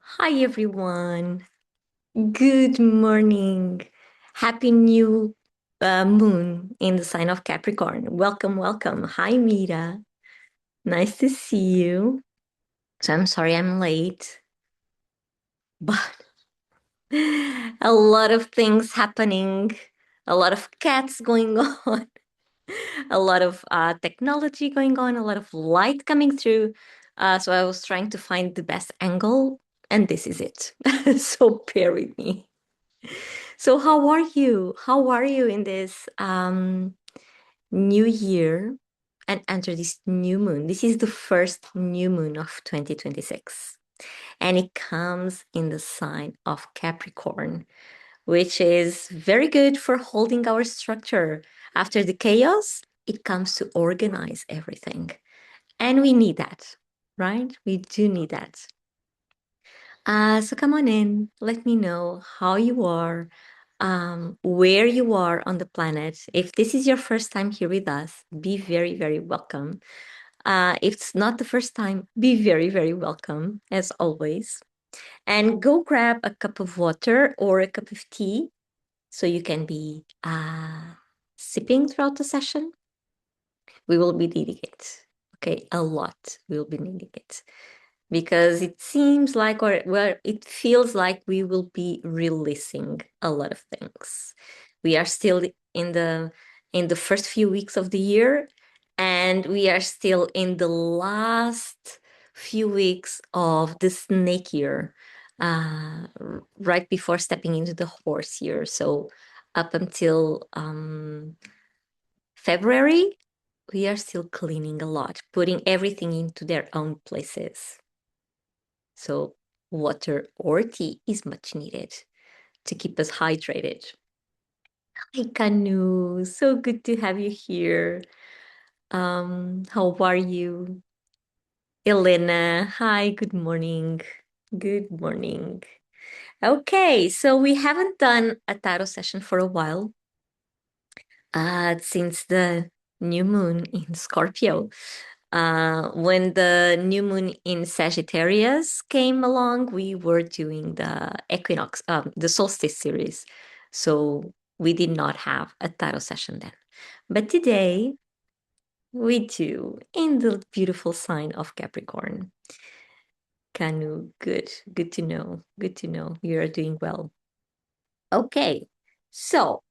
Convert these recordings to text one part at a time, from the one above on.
Hi, everyone. Good morning. Happy new moon in the sign of Capricorn. Welcome, welcome. Hi, Mira. Nice to see you. So I'm sorry I'm late, but a lot of things happening, a lot of cats going on, a lot of technology going on, a lot of light coming through. So I was trying to find the best angle, and this is it. So bear with me. So how are you? How are you in this new year and enter this new moon? This is the first new moon of 2026. And it comes in the sign of Capricorn, which is very good for holding our structure. After the chaos, it comes to organize everything. And we need that, right? We do need that. So come on in. Let me know how you are, where you are on the planet. If this is your first time here with us, be very, very welcome. If it's not the first time, be very, very welcome, as always. And go grab a cup of water or a cup of tea so you can be sipping throughout the session. We will be needing it. Okay, a lot. We'll be needing it because it seems like, or well, it feels like we will be releasing a lot of things. We are still in the first few weeks of the year, and we are still in the last few weeks of the snake year, right before stepping into the horse year. So up until February, we are still cleaning a lot, putting everything into their own places. So water or tea is much needed to keep us hydrated. Hi, Kanu. So good to have you here. How are you? Elena, hi, good morning. Good morning. Okay, so we haven't done a tarot session for a while, since the new moon in Scorpio. When the new moon in Sagittarius came along, we were doing the equinox, the solstice series. So we did not have a tarot session then. But today we do in the beautiful sign of Capricorn. Kanu, good, good to know. Good to know you are doing well. Okay, so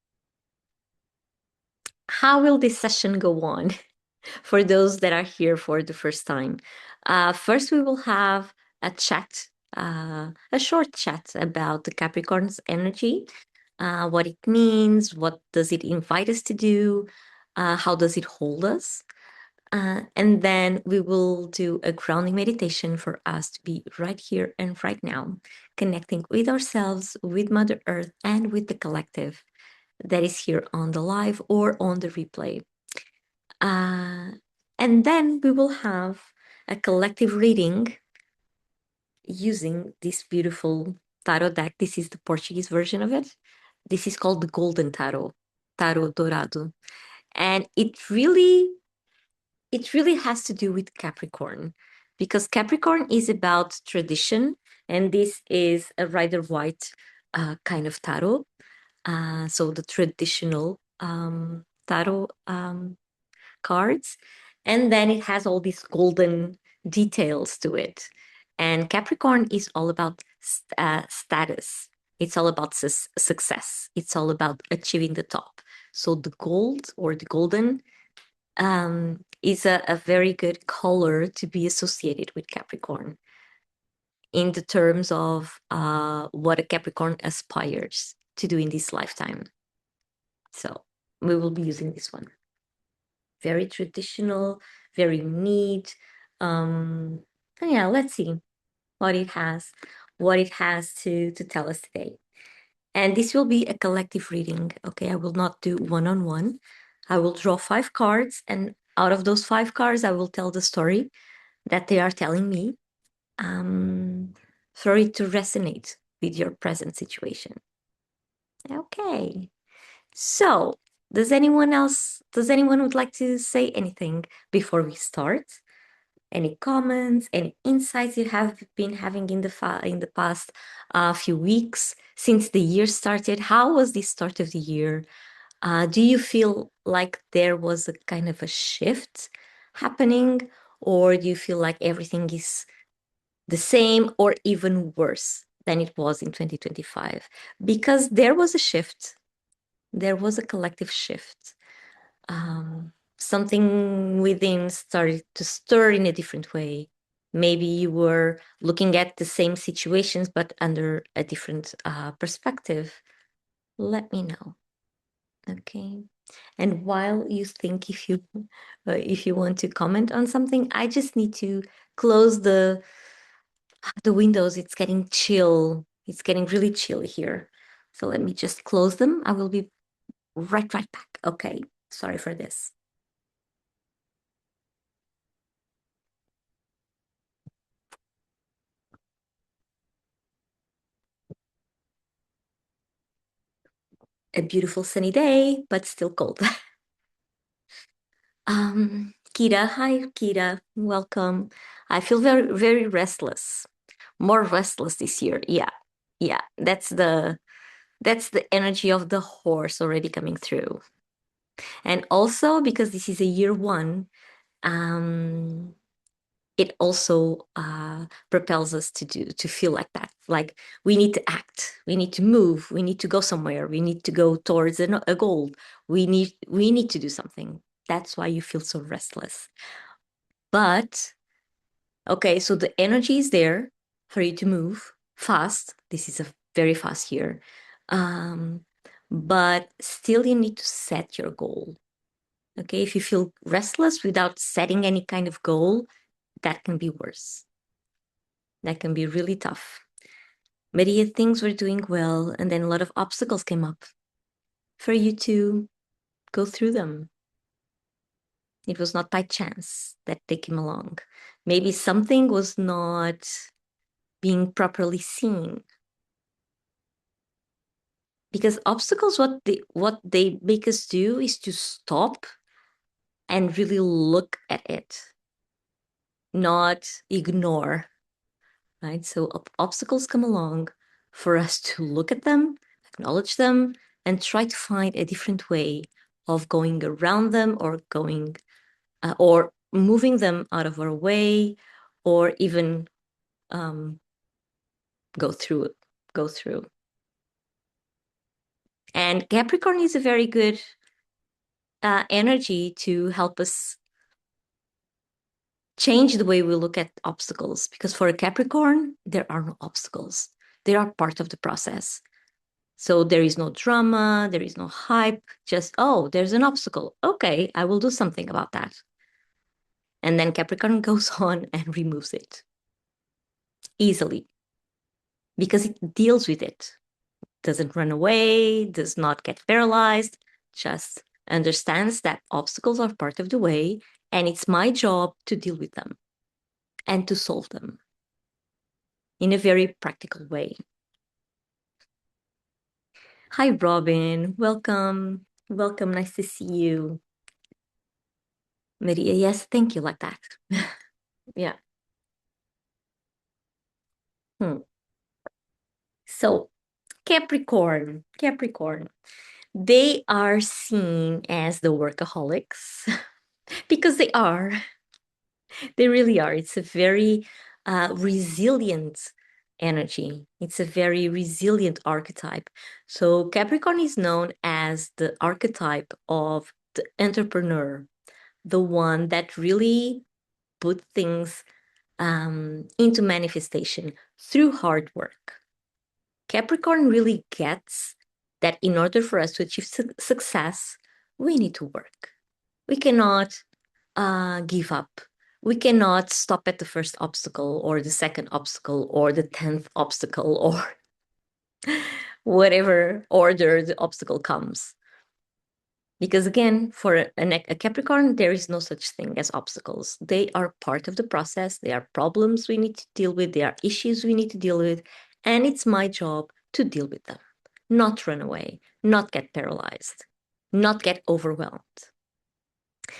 how will this session go on? For those that are here for the first time. First, we will have a chat, a short chat about the Capricorn's energy, what it means, what does it invite us to do, how does it hold us. And then we will do a grounding meditation for us to be right here and right now, connecting with ourselves, with Mother Earth, and with the collective that is here on the live or on the replay. Uh, and then we will have a collective reading using this beautiful tarot deck. This is the Portuguese version of it. This is called the Golden Tarot, Tarot Dourado. And it really has to do with Capricorn because Capricorn is about tradition, and this is a Rider White kind of tarot. So the traditional tarot cards, and then it has all these golden details to it. And Capricorn is all about status. It's all about success. It's all about achieving the top. So the gold or the golden is a very good color to be associated with Capricorn in the terms of what a Capricorn aspires to do in this lifetime. So we will be using this one. Very traditional, very neat. And yeah, let's see what it has, to tell us today. And this will be a collective reading. Okay, I will not do one-on-one. I will draw 5 cards, and out of those 5 cards, I will tell the story that they are telling me, for it to resonate with your present situation. Okay. So, does anyone would like to say anything before we start? Any comments, any insights you have been having in the past few weeks since the year started? How was the start of the year? Do you feel like there was a kind of a shift happening, or do you feel like everything is the same or even worse than it was in 2025? Because there was a shift, there was a collective shift. Something within started to stir in a different way. Maybe you were looking at the same situations, but under a different perspective. Let me know. Okay. And while you think, if you want to comment on something, I just need to close the windows. It's getting chill. It's getting really chill here. So let me just close them. I will be right back. Okay. Sorry for this. A beautiful sunny day, but still cold. Kira, hi, Kira, welcome. I feel very, very restless. More restless this year. Yeah, yeah. That's the energy of the horse already coming through. And also because this is a year one, um, it also propels us to feel like that. Like we need to act, we need to move, we need to go somewhere, we need to go towards a goal. We need to do something. That's why you feel so restless. But okay, so the energy is there for you to move fast. This is a very fast year. Um, but still you need to set your goal. Okay, if you feel restless without setting any kind of goal, that can be worse. That can be really tough. Maybe things were doing well, and then a lot of obstacles came up for you to go through them. It was not by chance that they came along. Maybe something was not being properly seen. Because obstacles, what they make us do is to stop and really look at it, not ignore. Right? So obstacles come along for us to look at them, acknowledge them, and try to find a different way of going around them or moving them out of our way, or even go through it, go through. And Capricorn is a very good energy to help us change the way we look at obstacles, because for a Capricorn, there are no obstacles. They are part of the process. So there is no drama, there is no hype, just, oh, there's an obstacle. Okay, I will do something about that. And then Capricorn goes on and removes it easily because it deals with it. Doesn't run away, does not get paralyzed, just understands that obstacles are part of the way and it's my job to deal with them and to solve them in a very practical way. Hi, Robin. Welcome. Welcome. Nice to see you. Maria, yes, thank you, like that. Yeah. So, Capricorn, they are seen as the workaholics because they are. They really are. It's a very resilient energy. It's a very resilient archetype. So Capricorn is known as the archetype of the entrepreneur, the one that really put things into manifestation through hard work. Capricorn really gets that in order for us to achieve success, we need to work. We cannot give up. We cannot stop at the first obstacle or the second obstacle or the 10th obstacle or whatever order the obstacle comes. Because again, for a Capricorn, there is no such thing as obstacles. They are part of the process. They are problems we need to deal with. They are issues we need to deal with. And it's my job to deal with them, not run away, not get paralyzed, not get overwhelmed.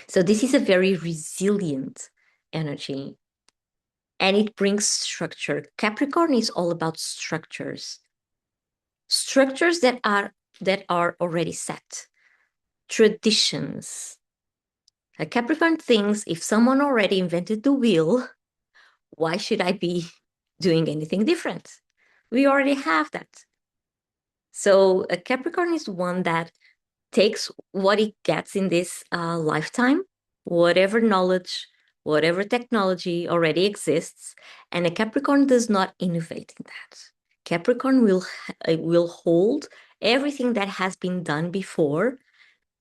So this is a very resilient energy. and it brings structure. Capricorn is all about structures. Structures that are already set. Traditions. A Capricorn thinks if someone already invented the wheel, why should I be doing anything different? We already have that. So a Capricorn is one that takes what it gets in this lifetime, whatever knowledge, whatever technology already exists, and a Capricorn does not innovate in that. Capricorn will hold everything that has been done before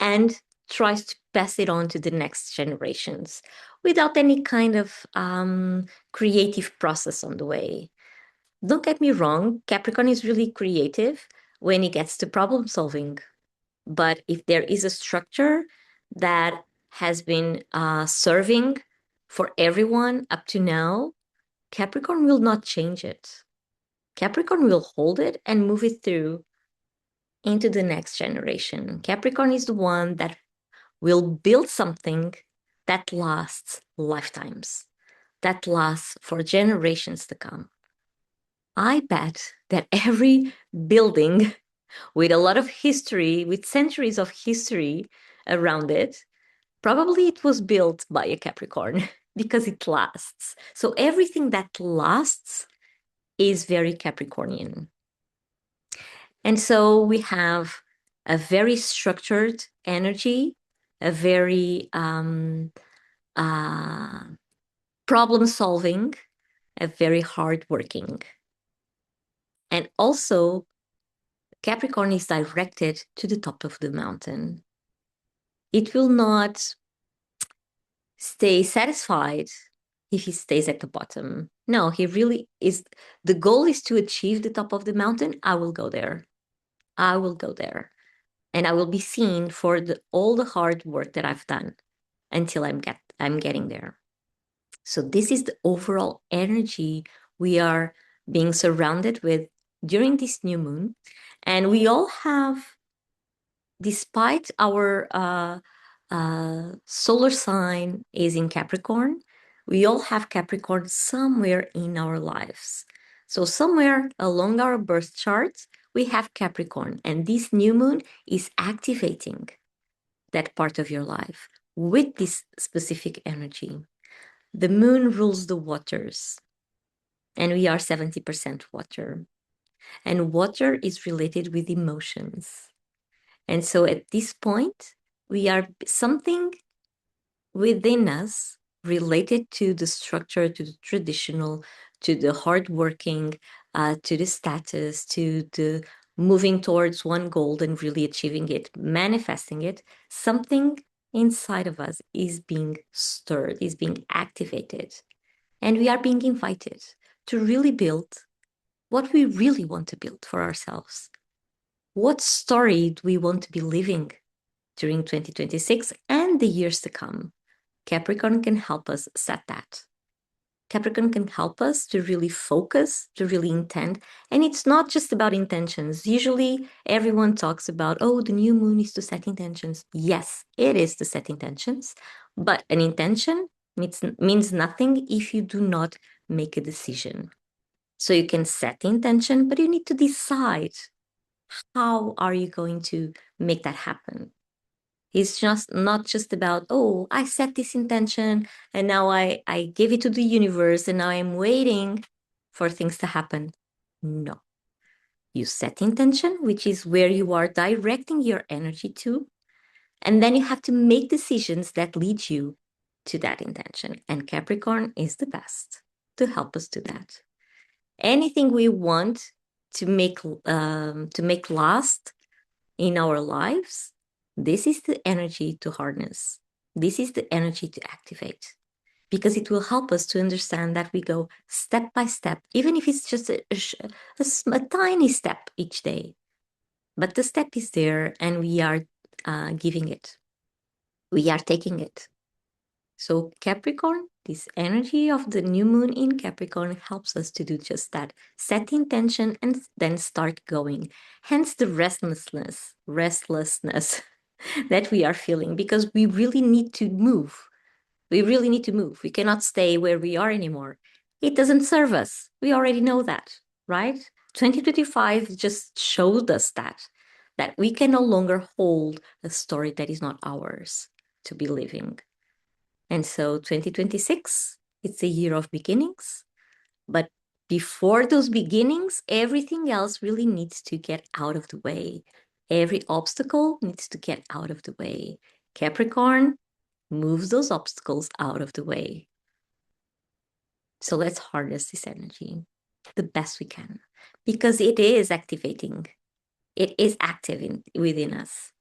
and tries to pass it on to the next generations without any kind of creative process on the way. Don't get me wrong, Capricorn is really creative when it gets to problem solving. But if there is a structure that has been serving for everyone up to now, Capricorn will not change it. Capricorn will hold it and move it through into the next generation. Capricorn is the one that will build something that lasts lifetimes, that lasts for generations to come. I bet that every building with a lot of history, with centuries of history around it, probably it was built by a Capricorn because it lasts. So everything that lasts is very Capricornian. And so we have a very structured energy, a very problem solving, a very hardworking. And also, Capricorn is directed to the top of the mountain. It will not stay satisfied if he stays at the bottom. No, he really is. The goal is to achieve the top of the mountain. I will go there. I will go there. And I will be seen for all the hard work that I've done until I'm getting there. So this is the overall energy we are being surrounded with during this new moon. And we all have, despite our solar sign is in Capricorn, we all have Capricorn somewhere in our lives. So somewhere along our birth chart, we have Capricorn, and this new moon is activating that part of your life with this specific energy. The moon rules the waters, and we are 70% water. And water is related with emotions. And so at this point, we are something within us related to the structure, to the traditional, to the hardworking, to the status, to the moving towards one goal and really achieving it, manifesting it. Something inside of us is being stirred, is being activated. And we are being invited to really build what we really want to build for ourselves. What story do we want to be living during 2026 and the years to come? Capricorn can help us set that. Capricorn can help us to really focus, to really intend. And it's not just about intentions. Usually everyone talks about, oh, the new moon is to set intentions. Yes, it is to set intentions. But an intention means nothing if you do not make a decision. So you can set the intention, but you need to decide how are you going to make that happen. It's just not just about, oh, I set this intention and now I give it to the universe and now I'm waiting for things to happen. No. You set intention, which is where you are directing your energy to. And then you have to make decisions that lead you to that intention. And Capricorn is the best to help us do that. Anything we want to make last in our lives, this is the energy to harness. This is the energy to activate, because it will help us to understand that we go step by step, even if it's just a tiny step each day. But the step is there and we are giving it. We are taking it. So Capricorn, this energy of the new moon in Capricorn helps us to do just that. Set the intention and then start going. Hence the restlessness that we are feeling, because we really need to move. We really need to move. We cannot stay where we are anymore. it doesn't serve us. We already know that, right? 2025 just showed us that we can no longer hold a story that is not ours to be living. And so 2026, it's a year of beginnings, but before those beginnings, everything else really needs to get out of the way. Every obstacle needs to get out of the way. Capricorn moves those obstacles out of the way. So let's harness this energy the best we can because it is activating. It is active within us.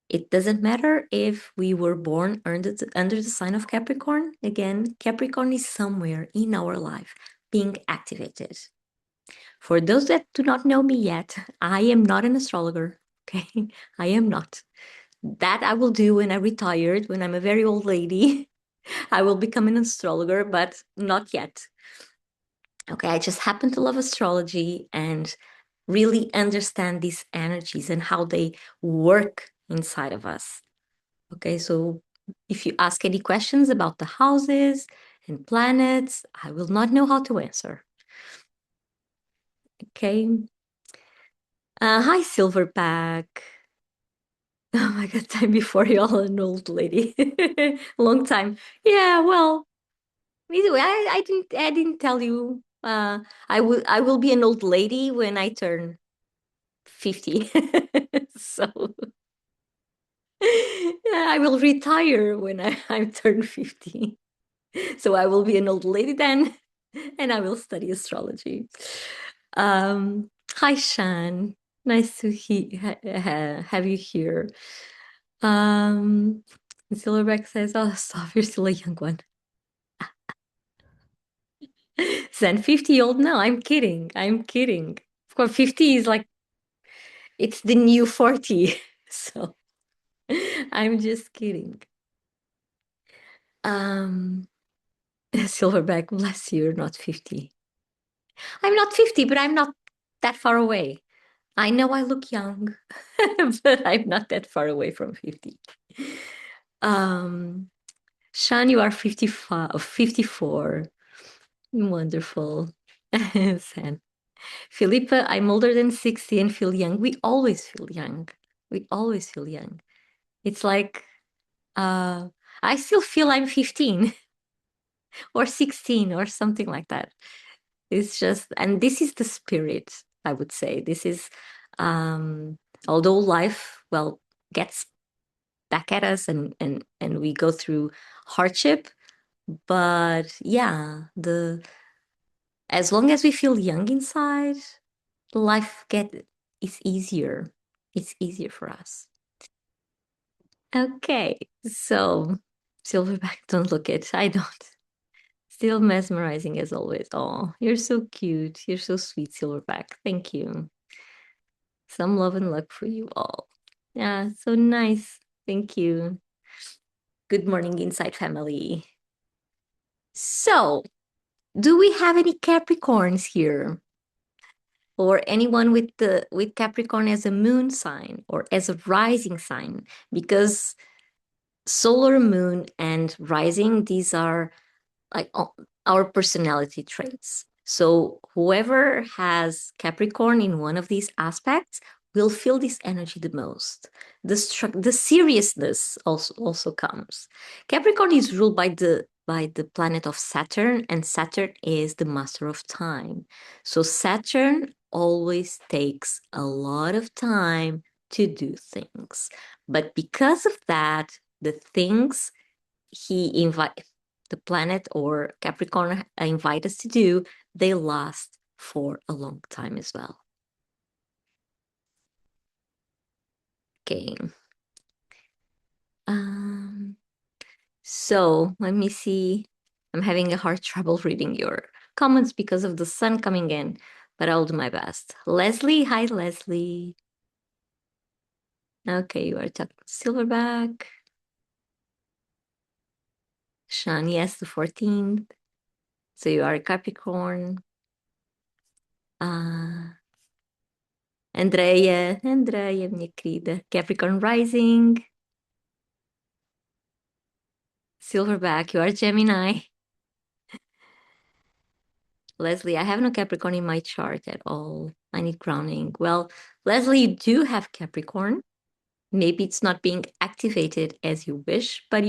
It doesn't matter if we were born under the sign of Capricorn. Again, Capricorn is somewhere in our life being activated. For those that do not know me yet, I am not an astrologer. Okay, I am not. That I will do when I retired, when I'm a very old lady. I will become an astrologer, but not yet. Okay, I just happen to love astrology and really understand these energies and how they work inside of us. Okay, so if you ask any questions about the houses and planets, I will not know how to answer. Okay. Hi, Silverback. Oh my God, time before you're an old lady. Long time. Yeah, well, anyway, I didn't tell you. I will be an old lady when I turn 50. So yeah, I will retire when I turn 50. So I will be an old lady then, and I will study astrology. Hi, Shan. Nice to have you here. Um, Silverback says, "Oh, stop! You're still a young one." Zen 50-year-old? No, I'm kidding. I'm kidding. Of course, 50 is like it's the new 40. So I'm just kidding. Um, Silverback, bless you, you're not 50. I'm not 50, but I'm not that far away. I know I look young, but I'm not that far away from 50. Um, Sean, you are 55, 54. Wonderful. San. Philippa, I'm older than 60 and feel young. We always feel young. We always feel young. It's like, uh, I still feel I'm 15 or 16 or something like that. It's just, and this is the spirit, I would say. This is, although life, well, gets back at us and we go through hardship, but yeah, as long as we feel young inside, life is easier. It's easier for us. Okay, so Silverback, don't look it. I don't. Still mesmerizing as always. Oh, you're so cute. You're so sweet, Silverback. Thank you. Some love and luck for you all. Yeah, so nice. Thank you. Good morning, Inside Family. So, do we have any Capricorns here? Or anyone with Capricorn as a moon sign or as a rising sign? Because solar, moon, and rising, these are like our personality traits. So whoever has Capricorn in one of these aspects will feel this energy the most. The seriousness also comes. Capricorn is ruled by the planet of Saturn, and Saturn is the master of time. So Saturn always takes a lot of time to do things. But because of that, the things he invite the planet or Capricorn invite us to do, they last for a long time as well. Okay. Um, so let me see. I'm having a hard trouble reading your comments because of the sun coming in, but I'll do my best. Leslie, hi Leslie. Okay, you are talking Silverback. Sean, yes, the 14th. So you are a Capricorn. Andrea, minha querida. Capricorn Rising. Silverback, you are Gemini. Leslie, I have no Capricorn in my chart at all. I need grounding. Well, Leslie, you do have Capricorn. Maybe it's not being activated as you wish, but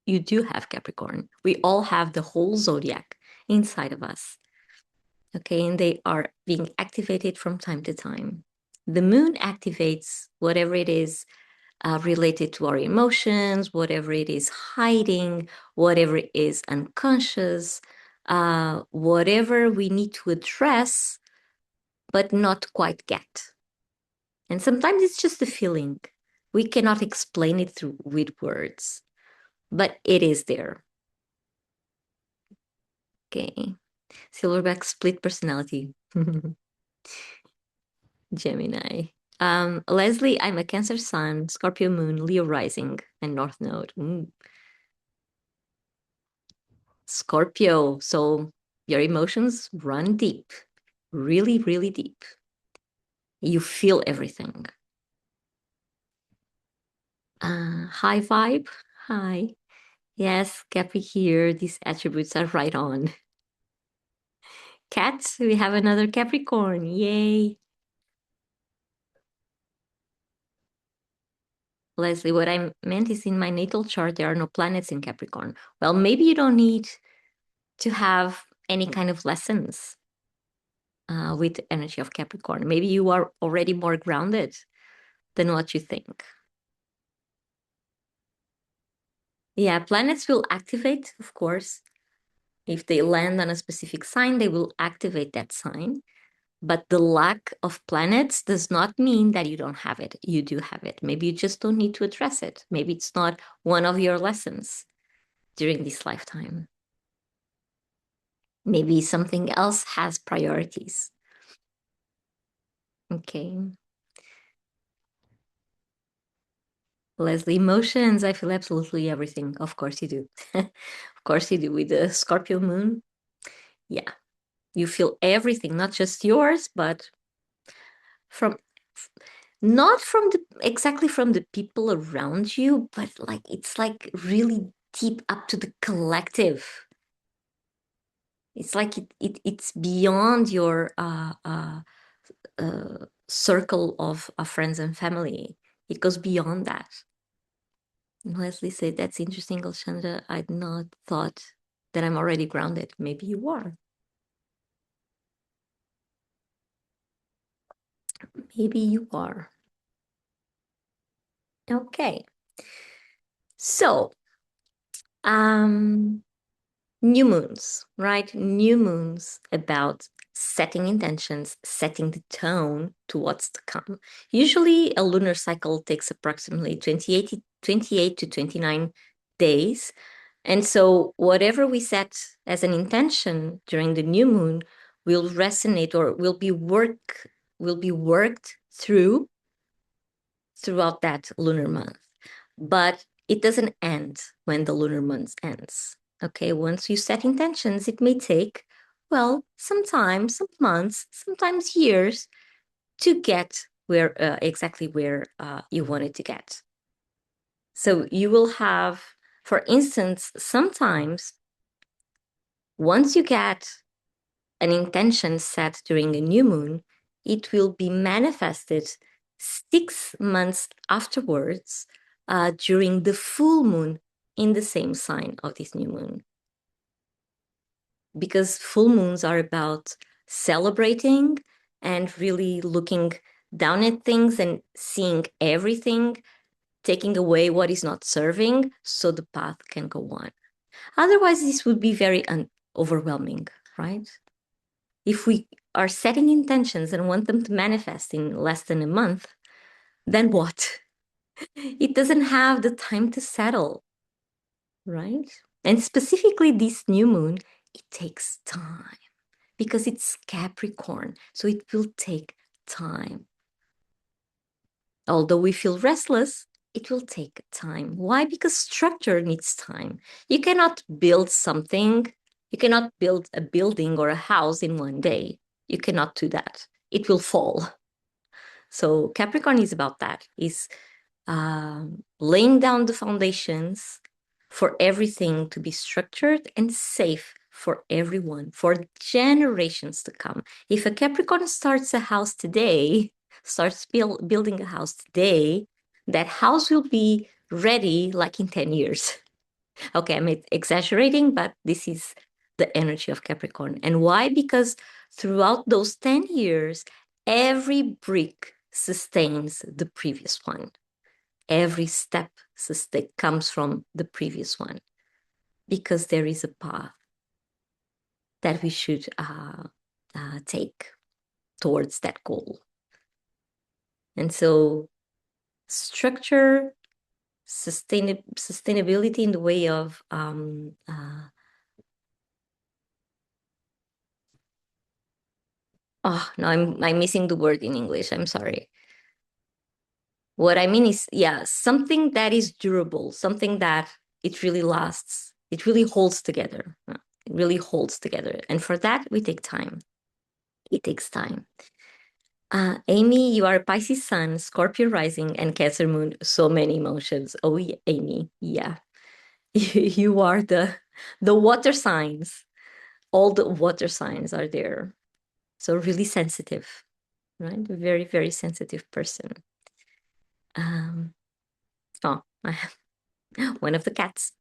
you do have Capricorn. We all have the whole zodiac inside of us. Okay, and they are being activated from time to time. The moon activates whatever it is related to our emotions, whatever it is hiding, whatever it is unconscious, whatever we need to address, but not quite get. And sometimes it's just a feeling. We cannot explain it through with words, but it is there. Okay. Silverback split personality. Gemini. Leslie, I'm a Cancer Sun, Scorpio Moon, Leo Rising, and North Node. Scorpio. So your emotions run deep, really, really deep. You feel everything. High vibe. Hi. Yes, Capri here. These attributes are right on. Cat, we have another Capricorn. Yay. Leslie, what I meant is in my natal chart, there are no planets in Capricorn. Well, maybe you don't need to have any kind of lessons with the energy of Capricorn. Maybe you are already more grounded than what you think. Yeah, planets will activate, of course. If they land on a specific sign, they will activate that sign. But the lack of planets does not mean that you don't have it. You do have it. Maybe you just don't need to address it. Maybe it's not one of your lessons during this lifetime. Maybe something else has priorities. Okay. Leslie, emotions, I feel absolutely everything. Of course you do. Of course you do. With the Scorpio moon, yeah. You feel everything, not just yours, but from not from the exactly from the people around you, but like it's like really deep up to the collective. It's like it's beyond your circle of friends and family. It goes beyond that. Leslie said, "That's interesting, Alexandra. I'd not thought that I'm already grounded. Maybe you are. Maybe you are." Okay. So, new moons, right? New moons about setting intentions, setting the tone to what's to come. Usually, a lunar cycle takes approximately 28 to 29 days. And so, whatever we set as an intention during the new moon will resonate or will be worked throughout that lunar month. But it doesn't end when the lunar month ends. Okay, once you set intentions, it may take, well, some time, some months, sometimes years to get exactly where you wanted to get. So you will have, for instance, sometimes once you get an intention set during a new moon, it will be manifested 6 months afterwards during the full moon in the same sign of this new moon. Because full moons are about celebrating and really looking down at things and seeing everything, taking away what is not serving so the path can go on. Otherwise, this would be very overwhelming, right? If we are setting intentions and want them to manifest in less than a month, then what? It doesn't have the time to settle, right? And specifically this new moon, it takes time because it's Capricorn, so it will take time. Although we feel restless, it will take time. Why? Because structure needs time. You cannot build something, you cannot build a building or a house in one day. You cannot do that. It will fall. So Capricorn is about that, is laying down the foundations for everything to be structured and safe for everyone, for generations to come. If a Capricorn starts a house today, starts building a house today, that house will be ready like in 10 years. Okay, I'm exaggerating, but this is the energy of Capricorn. And why? Because throughout those 10 years, every brick sustains the previous one. Every step comes from the previous one, because there is a path that we should take towards that goal. And so structure, sustainability in the way of oh no, I'm missing the word in English. I'm sorry. What I mean is, yeah, something that is durable, something that it really lasts, it really holds together. It really holds together. And for that, we take time. It takes time. Amy, you are a Pisces Sun, Scorpio rising, and Cancer moon. So many emotions. Oh, yeah, Amy, yeah. You are the water signs. All the water signs are there. So really sensitive, right? Very, very sensitive person. Oh, I have one of the cats.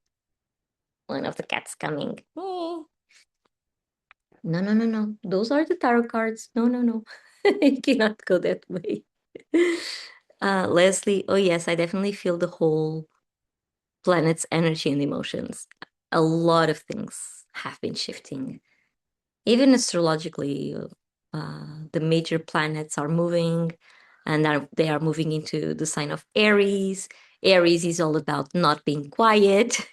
One of the cats coming. No, no, no, no. Those are the tarot cards. No, no, no. You cannot go that way. Leslie, oh yes, I definitely feel the whole planet's energy and emotions. A lot of things have been shifting. Even astrologically, the major planets are moving, and they are moving into the sign of Aries. Aries is all about not being quiet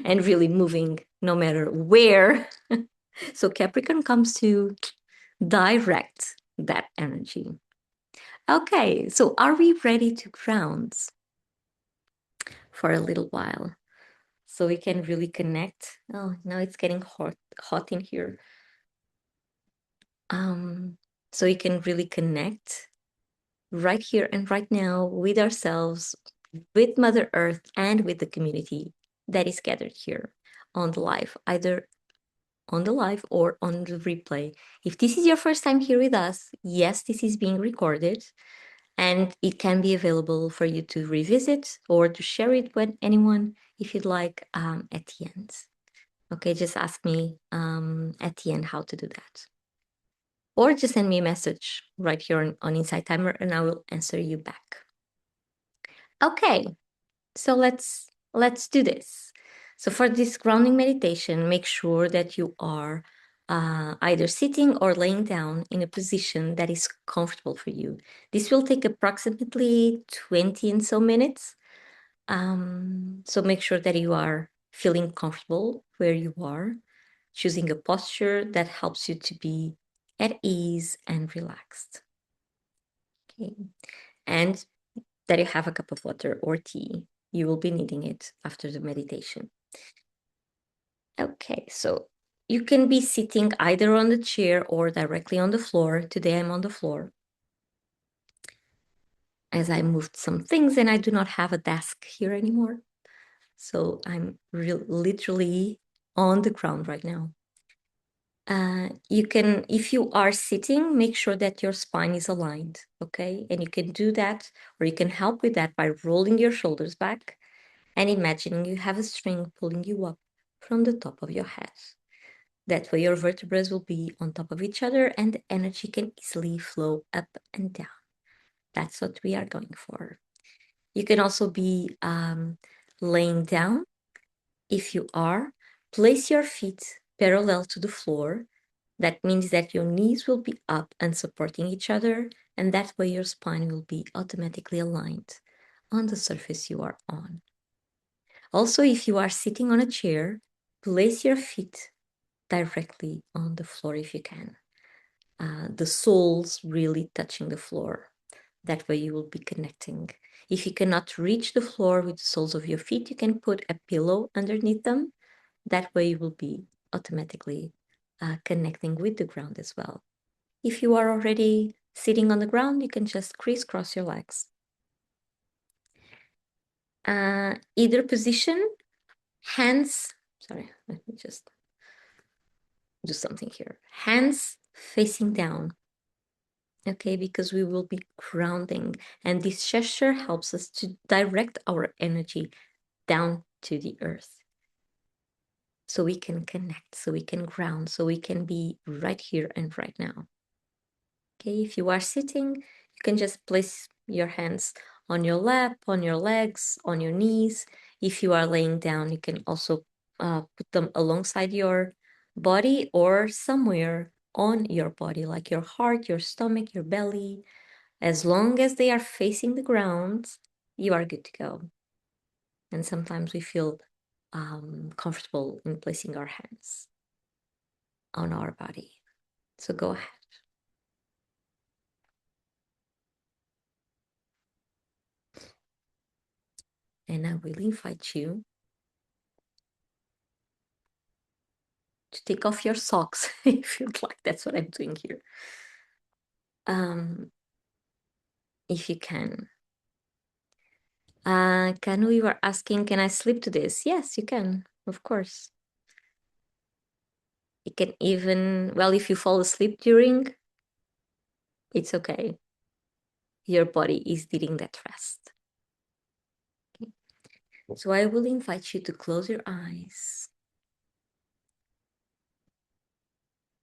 and really moving no matter where. So Capricorn comes to direct that energy. Okay, so are we ready to ground for a little while so we can really connect? Oh, now it's getting hot in here. So we can really connect right here and right now with ourselves, with Mother Earth, and with the community that is gathered here on the live, either on the live or on the replay. If this is your first time here with us, yes, this is being recorded and it can be available for you to revisit or to share it with anyone if you'd like at the end. Okay, just ask me at the end how to do that. Or just send me a message right here on Insight Timer and I will answer you back. Okay, so let's do this. So for this grounding meditation, make sure that you are either sitting or laying down in a position that is comfortable for you. This will take approximately 20 and so minutes. So make sure that you are feeling comfortable where you are, choosing a posture that helps you to be at ease and relaxed. Okay, and that you have a cup of water or tea. You will be needing it after the meditation. Okay, so you can be sitting either on the chair or directly on the floor. Today I'm on the floor, as I moved some things and I do not have a desk here anymore. So I'm literally on the ground right now. You can, if you are sitting, make sure that your spine is aligned, okay? And you can do that, or you can help with that by rolling your shoulders back and imagining you have a string pulling you up from the top of your head. That way your vertebrae will be on top of each other and the energy can easily flow up and down. That's what we are going for. You can also be laying down. If you are, place your feet parallel to the floor. That means that your knees will be up and supporting each other, and that way your spine will be automatically aligned on the surface you are on. Also, if you are sitting on a chair, place your feet directly on the floor if you can. The soles really touching the floor. That way you will be connecting. If you cannot reach the floor with the soles of your feet, you can put a pillow underneath them. That way you will be automatically connecting with the ground as well. If you are already sitting on the ground, you can just crisscross your legs. Either position, hands, sorry, let me just do something here. Hands facing down. Okay, because we will be grounding, and this gesture helps us to direct our energy down to the earth, so we can connect, so we can ground, so we can be right here and right now. Okay, if you are sitting, you can just place your hands on your lap, on your legs, on your knees. If you are laying down, you can also put them alongside your body or somewhere on your body, like your heart, your stomach, your belly. As long as they are facing the ground, you are good to go. And sometimes we feel comfortable in placing our hands on our body. So go ahead. And I will invite you to take off your socks if you'd like. That's what I'm doing here. If you can. Kanu, you are asking, can I sleep to this? Yes, you can, of course. You can even, well, if you fall asleep during, it's okay. Your body is needing that rest. Okay. So I will invite you to close your eyes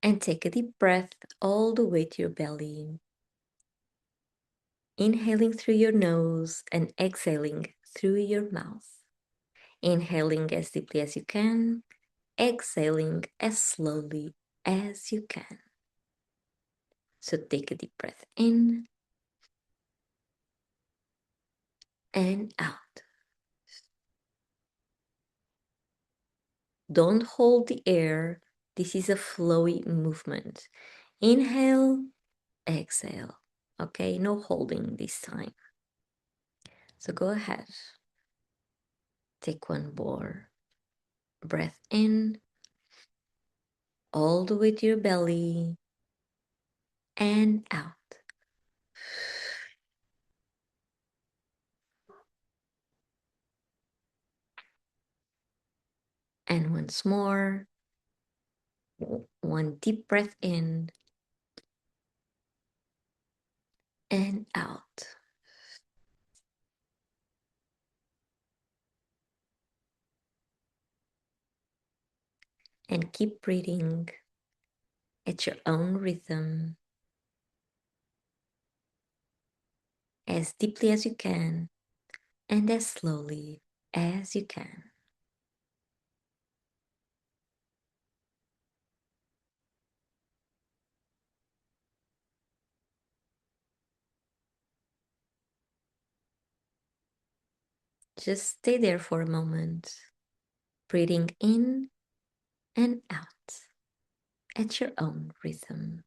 and take a deep breath all the way to your belly. Inhaling through your nose and exhaling through your mouth. Inhaling as deeply as you can, exhaling as slowly as you can. So take a deep breath in and out. Don't hold the air. This is a flowy movement. Inhale, exhale. Okay, no holding this time. So go ahead. Take one more breath in, all the way to your belly, and out. And once more, one deep breath in and out. And keep breathing at your own rhythm, as deeply as you can and as slowly as you can. Just stay there for a moment, breathing in and out at your own rhythm.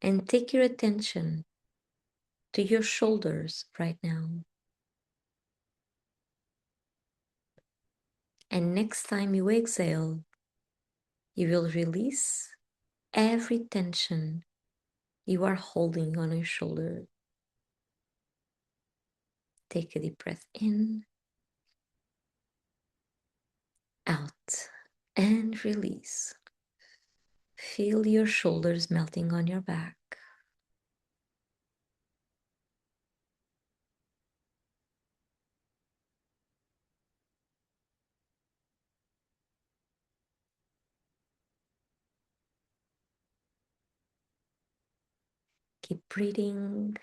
And take your attention to your shoulders right now. And next time you exhale, you will release every tension you are holding on your shoulder. Take a deep breath in, out, and release. Feel your shoulders melting on your back. Keep breathing.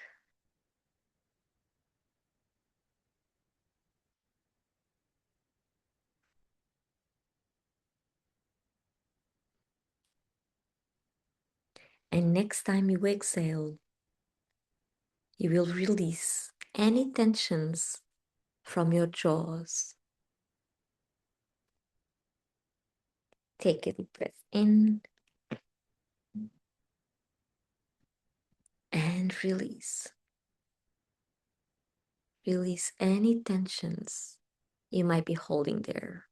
And next time you exhale, you will release any tensions from your jaws. Take a deep breath in and release. Release any tensions you might be holding there.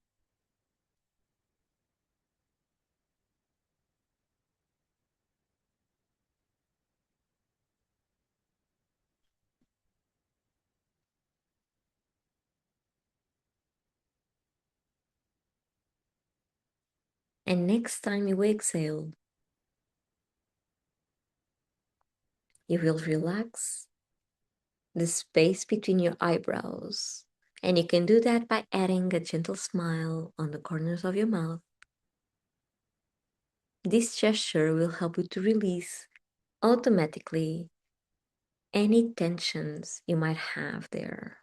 And next time you exhale, you will relax the space between your eyebrows. And you can do that by adding a gentle smile on the corners of your mouth. This gesture will help you to release automatically any tensions you might have there.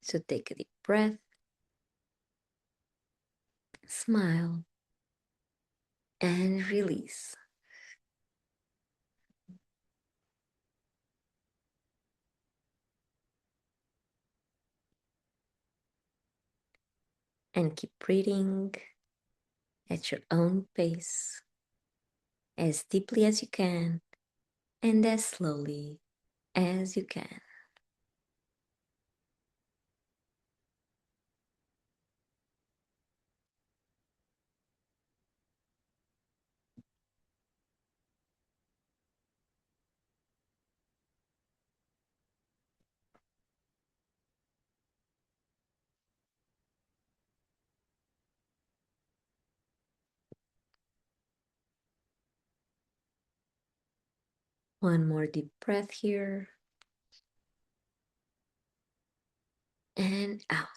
So take a deep breath, smile, and release. And keep breathing at your own pace, as deeply as you can, and as slowly as you can. One more deep breath here, and out.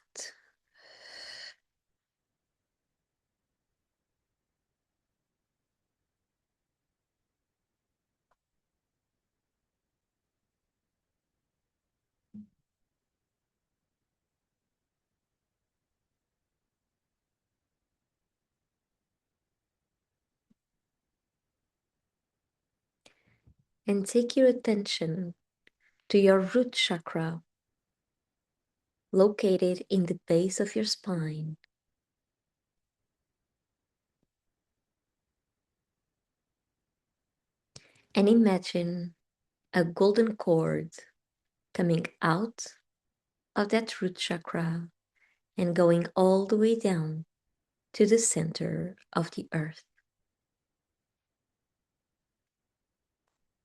And take your attention to your root chakra, located in the base of your spine. And imagine a golden cord coming out of that root chakra and going all the way down to the center of the earth,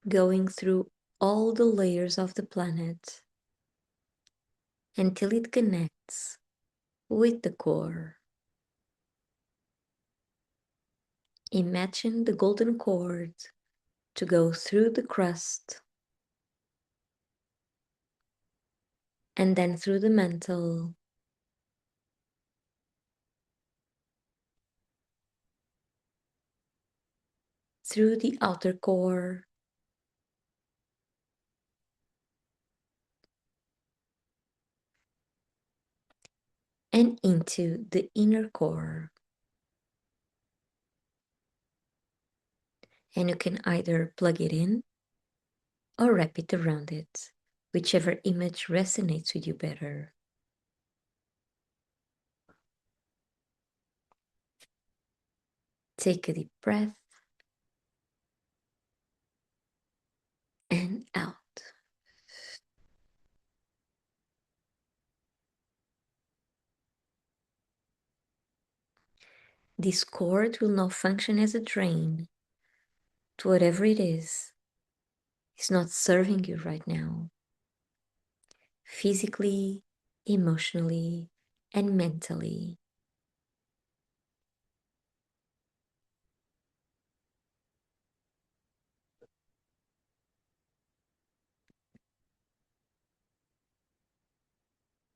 going through all the layers of the planet until it connects with the core. Imagine the golden cord to go through the crust and then through the mantle, through the outer core, and into the inner core. And you can either plug it in or wrap it around it, whichever image resonates with you better. Take a deep breath and out. This cord will now function as a drain to whatever it is not serving you right now, physically, emotionally, and mentally.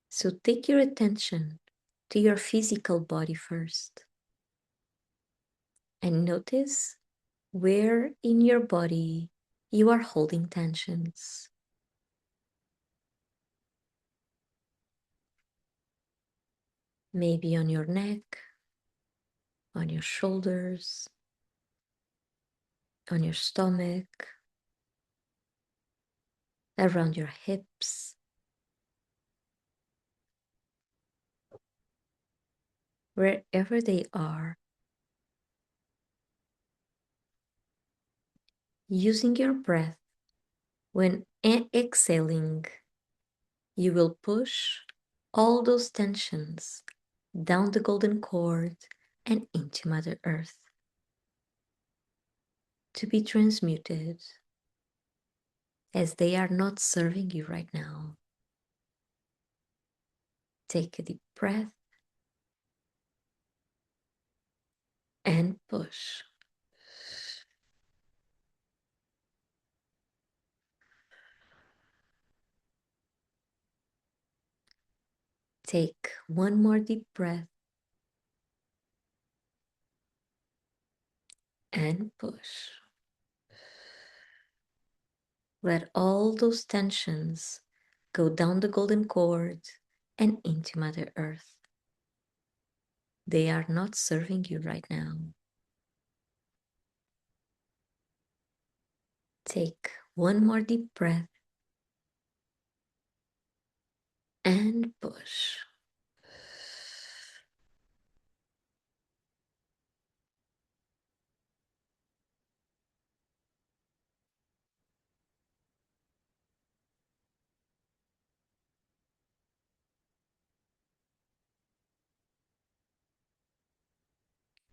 So take your attention to your physical body first and notice where in your body you are holding tensions. Maybe on your neck, on your shoulders, on your stomach, around your hips, wherever they are. Using your breath, when exhaling, you will push all those tensions down the golden cord and into Mother Earth to be transmuted, as they are not serving you right now. Take a deep breath and push. Take one more deep breath and push. Let all those tensions go down the golden cord and into Mother Earth. They are not serving you right now. Take one more deep breath and push.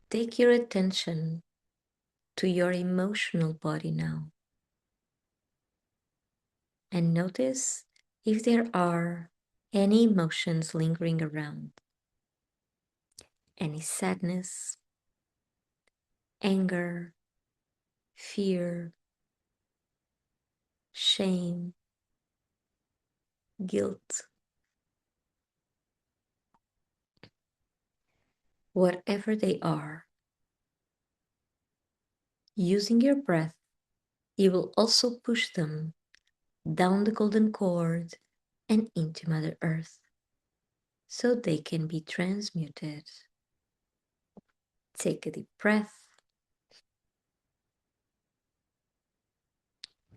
Take your attention to your emotional body now and notice if there are any emotions lingering around, any sadness, anger, fear, shame, guilt, whatever they are. Using your breath, you will also push them down the golden cord and into Mother Earth so they can be transmuted. Take a deep breath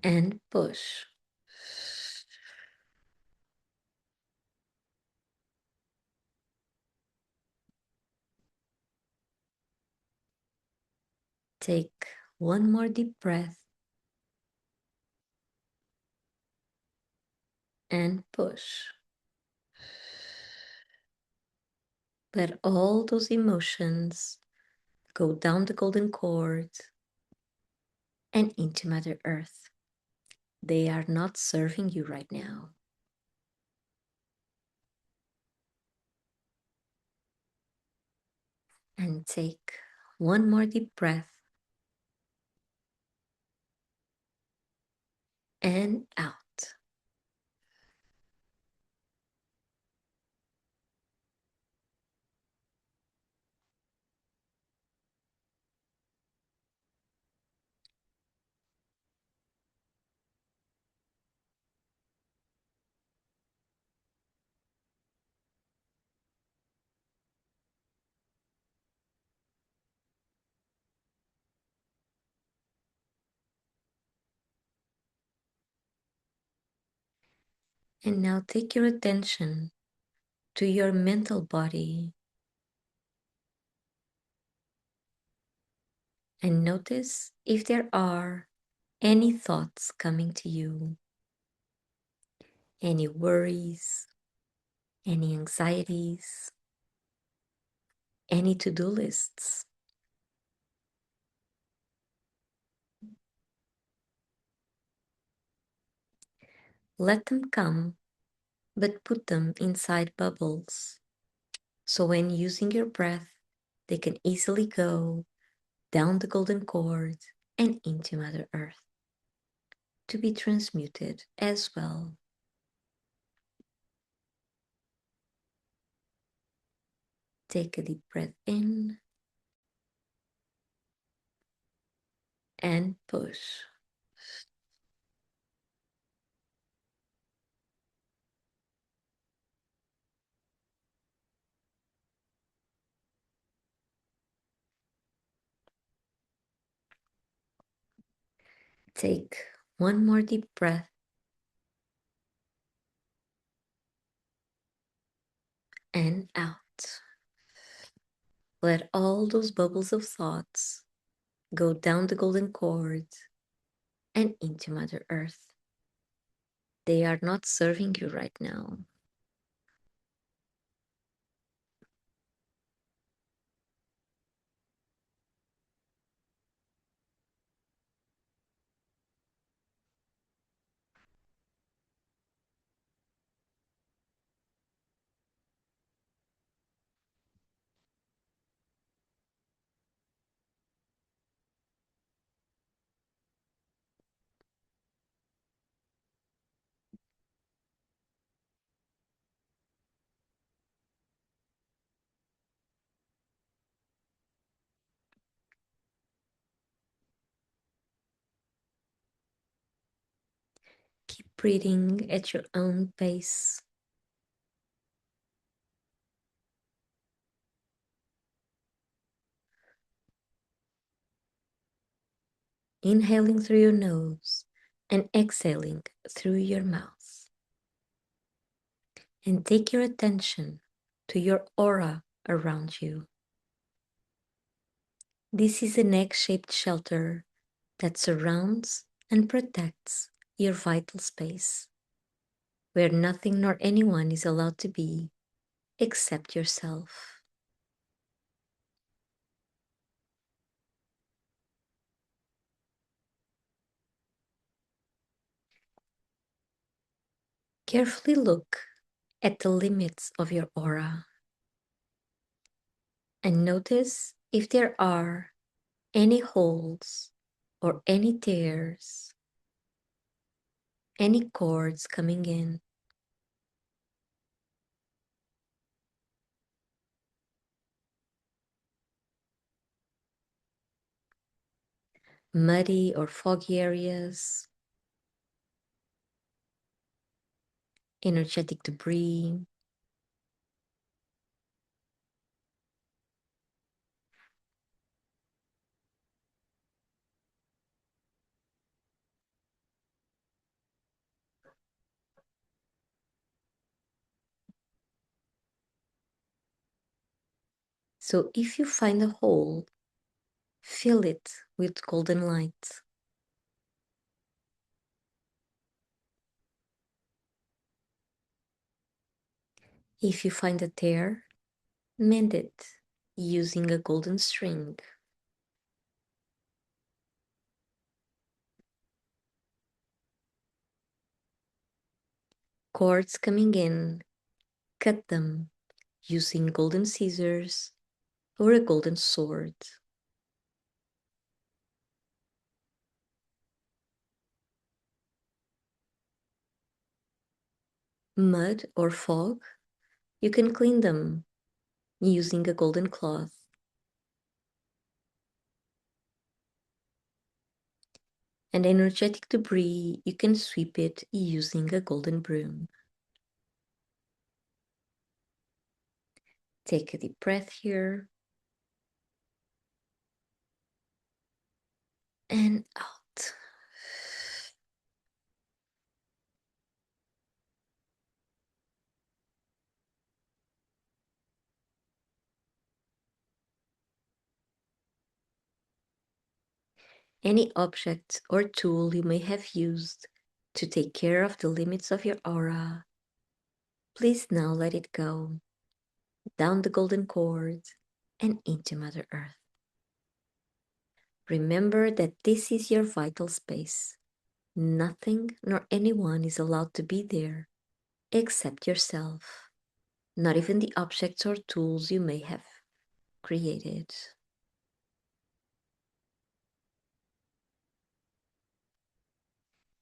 and push. Take one more deep breath and push. Let all those emotions go down the golden cord and into Mother Earth. They are not serving you right now. And take one more deep breath and out. And now take your attention to your mental body and notice if there are any thoughts coming to you, any worries, any anxieties, any to-do lists. Let them come, but put them inside bubbles. So when using your breath, they can easily go down the golden cord and into Mother Earth to be transmuted as well. Take a deep breath in and push. Take one more deep breath and out. Let all those bubbles of thoughts go down the golden cord and into Mother Earth. They are not serving you right now. breathing at your own pace. Inhaling through your nose and exhaling through your mouth. And take your attention to your aura around you. This is an egg-shaped shelter that surrounds and protects your vital space, where nothing nor anyone is allowed to be except yourself. Carefully look at the limits of your aura and notice if there are any holes or any tears, any cords coming in. Muddy or foggy areas, energetic debris. So if you find a hole, fill it with golden light. If you find a tear, mend it using a golden string. Cords coming in, cut them using golden scissors or a golden sword. Mud or fog, you can clean them using a golden cloth. And energetic debris, you can sweep it using a golden broom. Take a deep breath here. And out. Any object or tool you may have used to take care of the limits of your aura, please now let it go, down the golden cord and into Mother Earth. Remember that this is your vital space. Nothing nor anyone is allowed to be there except yourself, not even the objects or tools you may have created.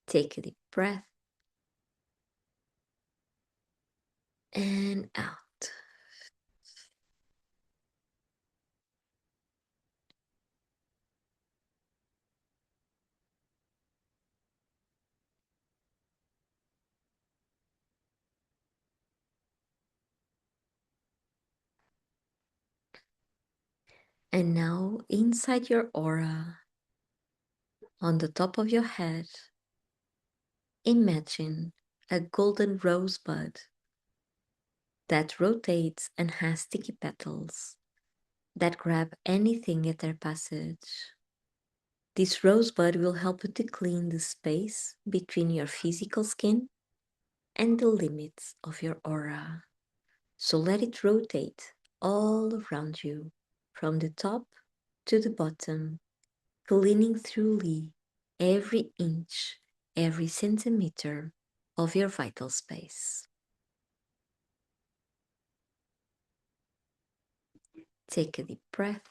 Take a deep breath and out. And now inside your aura, on the top of your head, imagine a golden rosebud that rotates and has sticky petals that grab anything at their passage. This rosebud will help you to clean the space between your physical skin and the limits of your aura. So let it rotate all around you, from the top to the bottom, cleaning thoroughly every inch, every centimeter of your vital space. Take a deep breath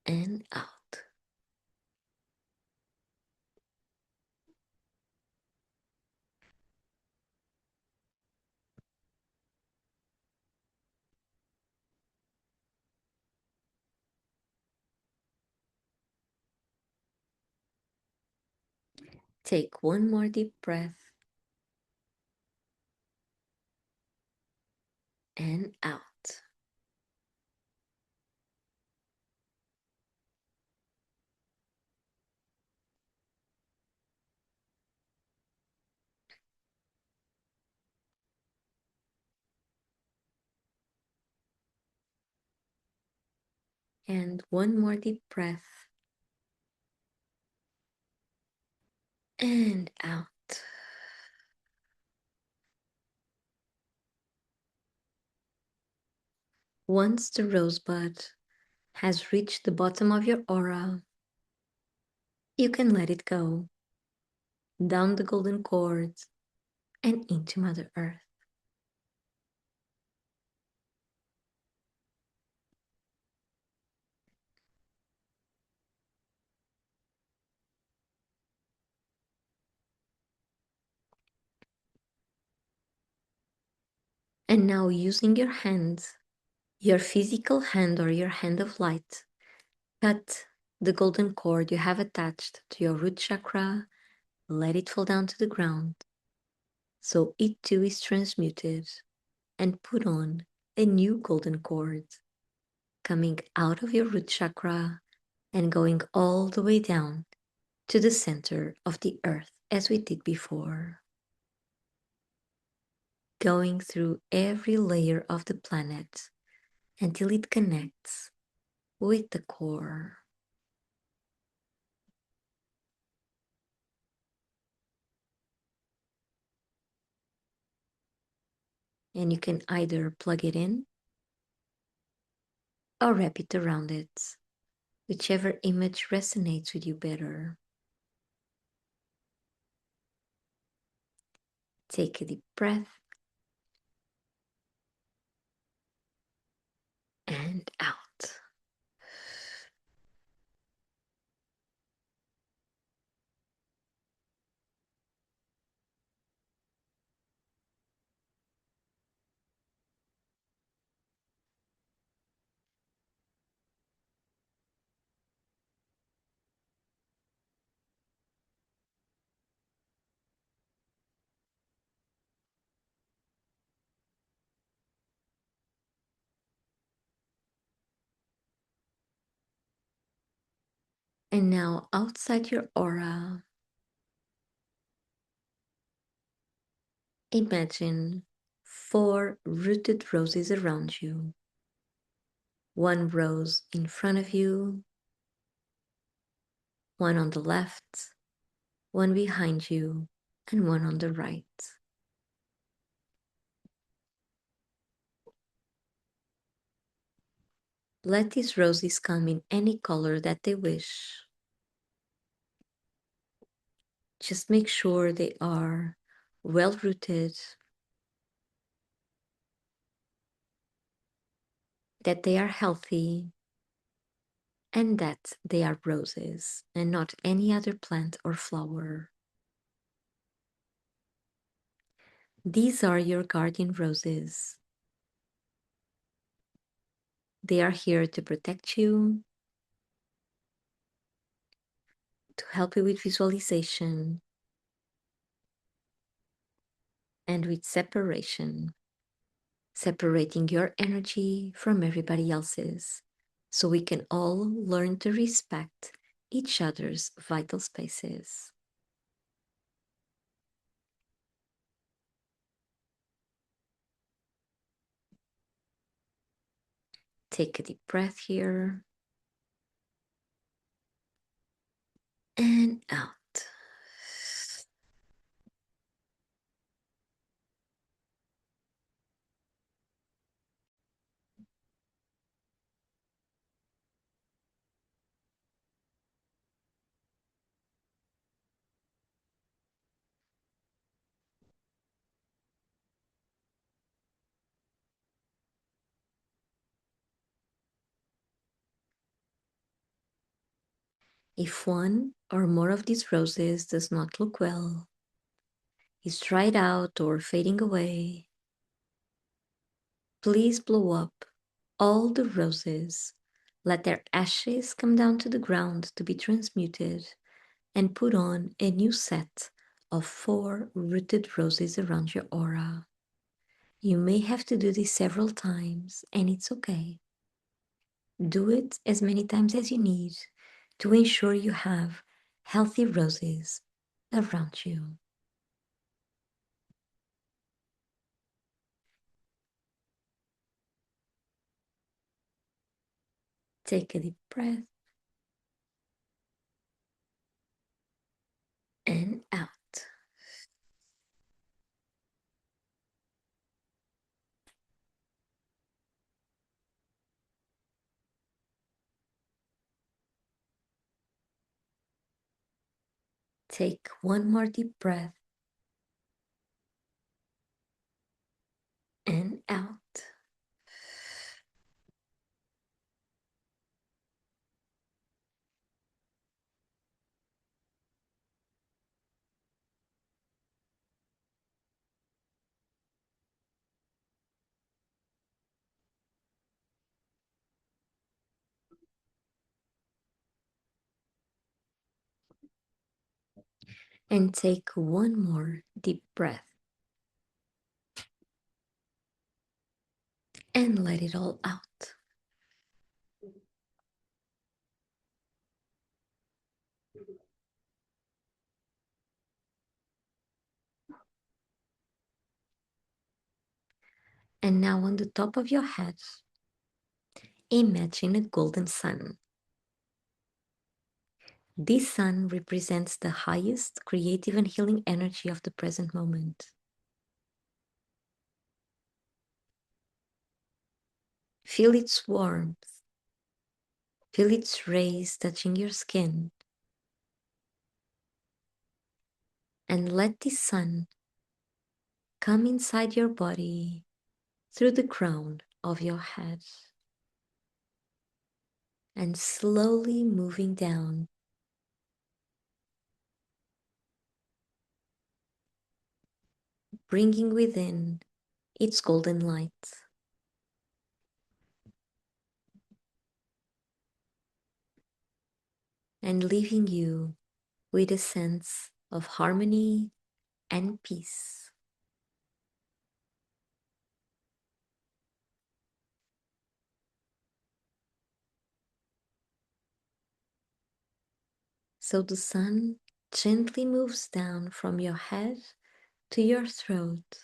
and out. Take one more deep breath and out. And one more deep breath and out. Once the rosebud has reached the bottom of your aura, you can let it go down the golden cord and into Mother Earth. And now, using your hands, your physical hand or your hand of light, cut the golden cord you have attached to your root chakra, let it fall down to the ground so it too is transmuted, and put on a new golden cord coming out of your root chakra and going all the way down to the center of the earth as we did before, going through every layer of the planet until it connects with the core. And you can either plug it in or wrap it around it, whichever image resonates with you better. Take a deep breath and out. And now, outside your aura, imagine 4 rooted roses around you. One rose in front of you, one on the left, one behind you, and one on the right. Let these roses come in any color that they wish. Just make sure they are well rooted, that they are healthy, and that they are roses and not any other plant or flower. These are your guardian roses. They are here to protect you, to help you with visualization, and with separation, separating your energy from everybody else's, so we can all learn to respect each other's vital spaces. Take a deep breath here and out. If one or more of these roses does not look well, is dried out or fading away, please blow up all the roses. Let their ashes come down to the ground to be transmuted and put on a new set of 4 rooted roses around your aura. You may have to do this several times, and it's okay. Do it as many times as you need to ensure you have healthy roses around you. Take a deep breath and out. Take one more deep breath and out. And take one more deep breath and let it all out. And now on the top of your head, imagine a golden sun. This sun represents the highest creative and healing energy of the present moment. Feel its warmth, feel its rays touching your skin, and let the sun come inside your body through the crown of your head and slowly moving down, bringing within its golden light and leaving you with a sense of harmony and peace. So the sun gently moves down from your head to your throat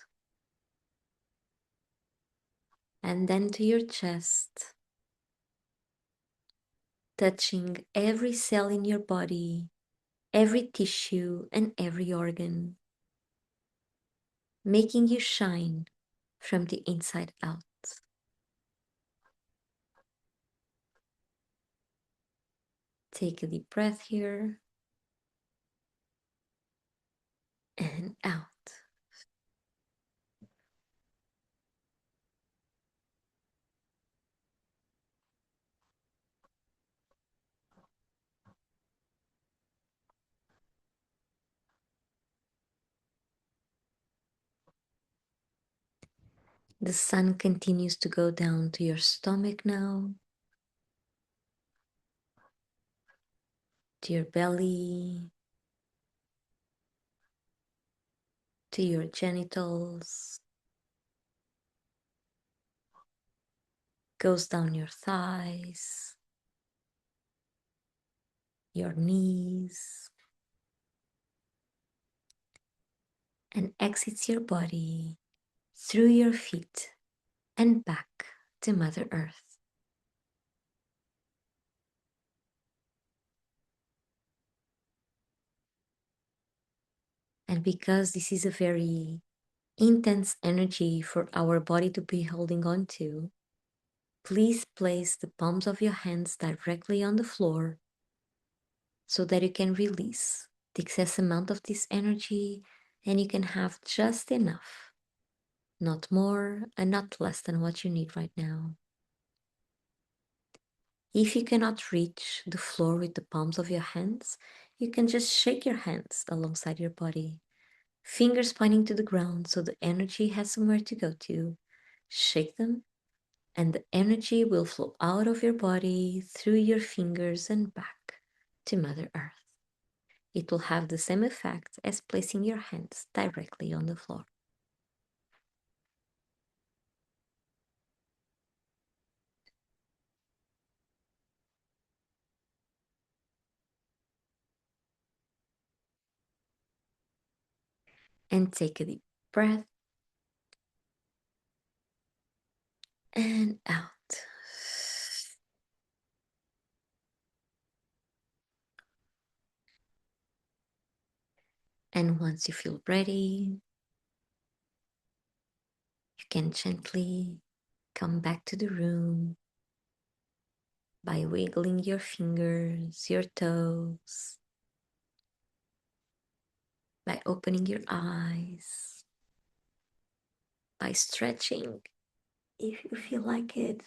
and then to your chest, touching every cell in your body, every tissue, and every organ, making you shine from the inside out. Take a deep breath here and out. The sun continues to go down to your stomach now, to your belly, to your genitals, goes down your thighs, your knees, and exits your body through your feet and back to Mother Earth. And because this is a very intense energy for our body to be holding on to, please place the palms of your hands directly on the floor so that you can release the excess amount of this energy and you can have just enough, not more and not less than what you need right now. If you cannot reach the floor with the palms of your hands, you can just shake your hands alongside your body, fingers pointing to the ground so the energy has somewhere to go to. Shake them, and the energy will flow out of your body through your fingers and back to Mother Earth. It will have the same effect as placing your hands directly on the floor. And take a deep breath and out. And once you feel ready, you can gently come back to the room by wiggling your fingers, your toes, by opening your eyes, by stretching if you feel like it,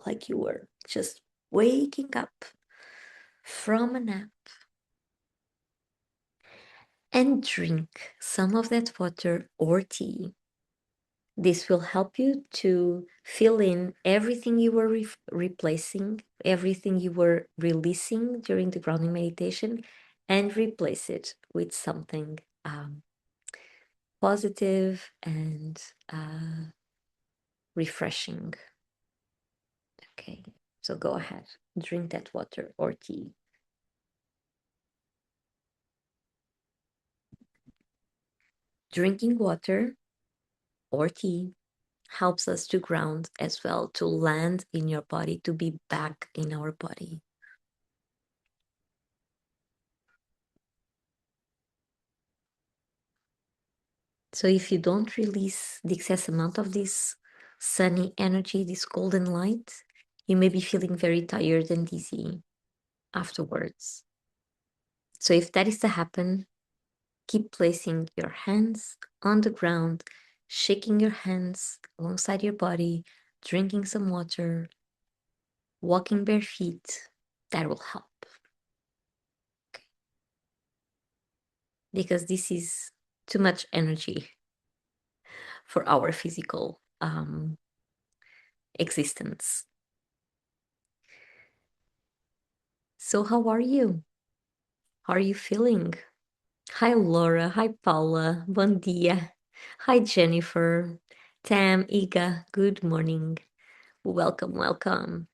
like you were just waking up from a nap. And drink some of that water or tea. This will help you to fill in everything you were replacing, everything you were releasing during the grounding meditation, and replace it with something positive and refreshing. Okay, so go ahead, drink that water or tea. Drinking water or tea helps us to ground as well, to land in your body, to be back in our body. So if you don't release the excess amount of this sunny energy, this golden light, you may be feeling very tired and dizzy afterwards. So if that is to happen, keep placing your hands on the ground, shaking your hands alongside your body, drinking some water, walking bare feet. That will help. Okay. Because this is too much energy for our physical existence. So, how are you? How are you feeling? Hi, Laura. Hi, Paula. Bom dia. Hi, Jennifer. Tam, Iga. Good morning. Welcome, welcome.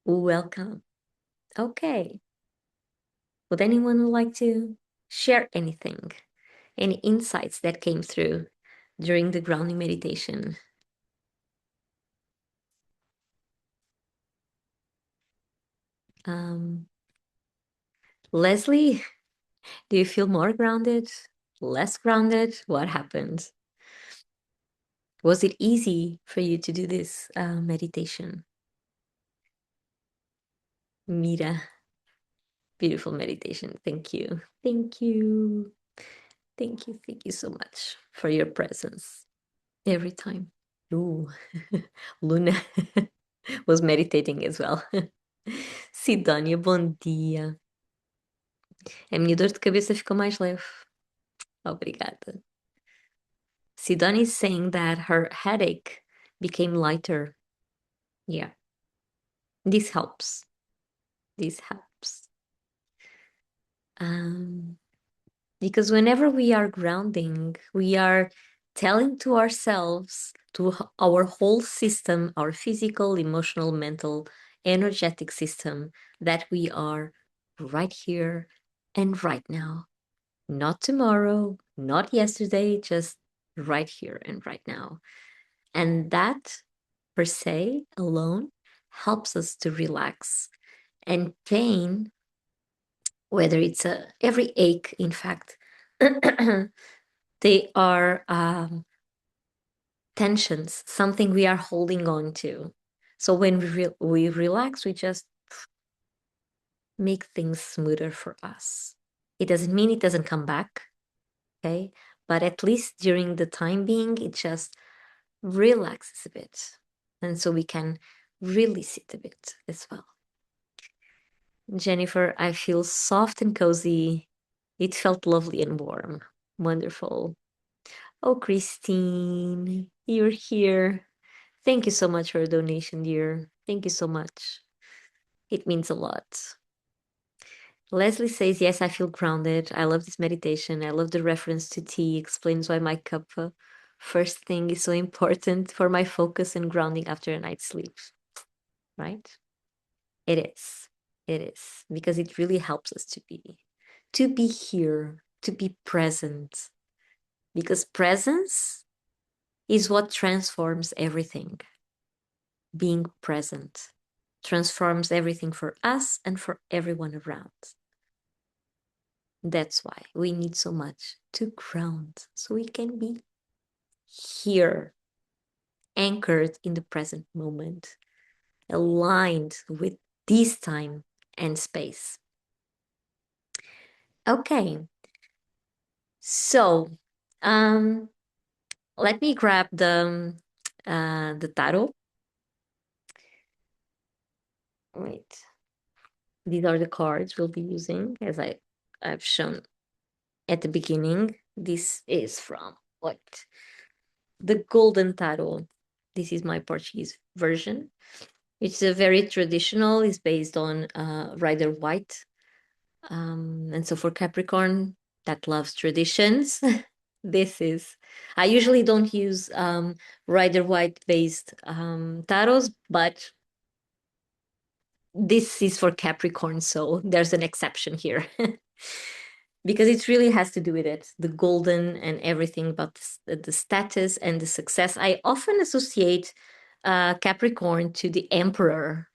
Welcome. Okay. Would anyone like to share anything? Any insights that came through during the grounding meditation? Leslie, do you feel more grounded? Less grounded? What happened? Was it easy for you to do this meditation? Mira, beautiful meditation. Thank you. Thank you. Thank you. Thank you so much for your presence every time. Ooh, Luna was meditating as well. Sidónia, bom dia. A minha dor de cabeça ficou mais leve. Obrigada. Sidónia is saying that her headache became lighter. Yeah, this helps. This helps. Because whenever we are grounding, we are telling to ourselves, to our whole system, our physical, emotional, mental, energetic system, that we are right here and right now. Not tomorrow, not yesterday, just right here and right now. And that per se alone helps us to relax. And pain, whether it's every ache, in fact, they are tensions, something we are holding on to. So when we relax, we just make things smoother for us. It doesn't mean it doesn't come back, okay? But at least during the time being, it just relaxes a bit. And so we can release it a bit as well. Jennifer, I feel soft and cozy. It felt lovely and warm. Wonderful. Oh, Christine, you're here. Thank you so much for a donation, dear. Thank you so much. It means a lot. Leslie says, yes, I feel grounded. I love this meditation. I love the reference to tea. Explains why my cup first thing is so important for my focus and grounding after a night's sleep. Right? It is. It is. Because it really helps us to be here, to be present. Because presence is what transforms everything. Being present transforms everything for us and for everyone around. That's why we need so much to ground so we can be here, anchored in the present moment, aligned with this time and space. Okay, so let me grab the tarot. Wait, these are the cards we'll be using, as I've shown at the beginning. This is from what? The Golden Tarot. This is my Portuguese version. It's a very traditional. It's based on Rider White, and so for Capricorn that loves traditions, this is. I usually don't use Rider White based tarots, but this is for Capricorn, so there's an exception here. Because it really has to do with it, the golden and everything about the status and the success. I often associate Capricorn to the Emperor,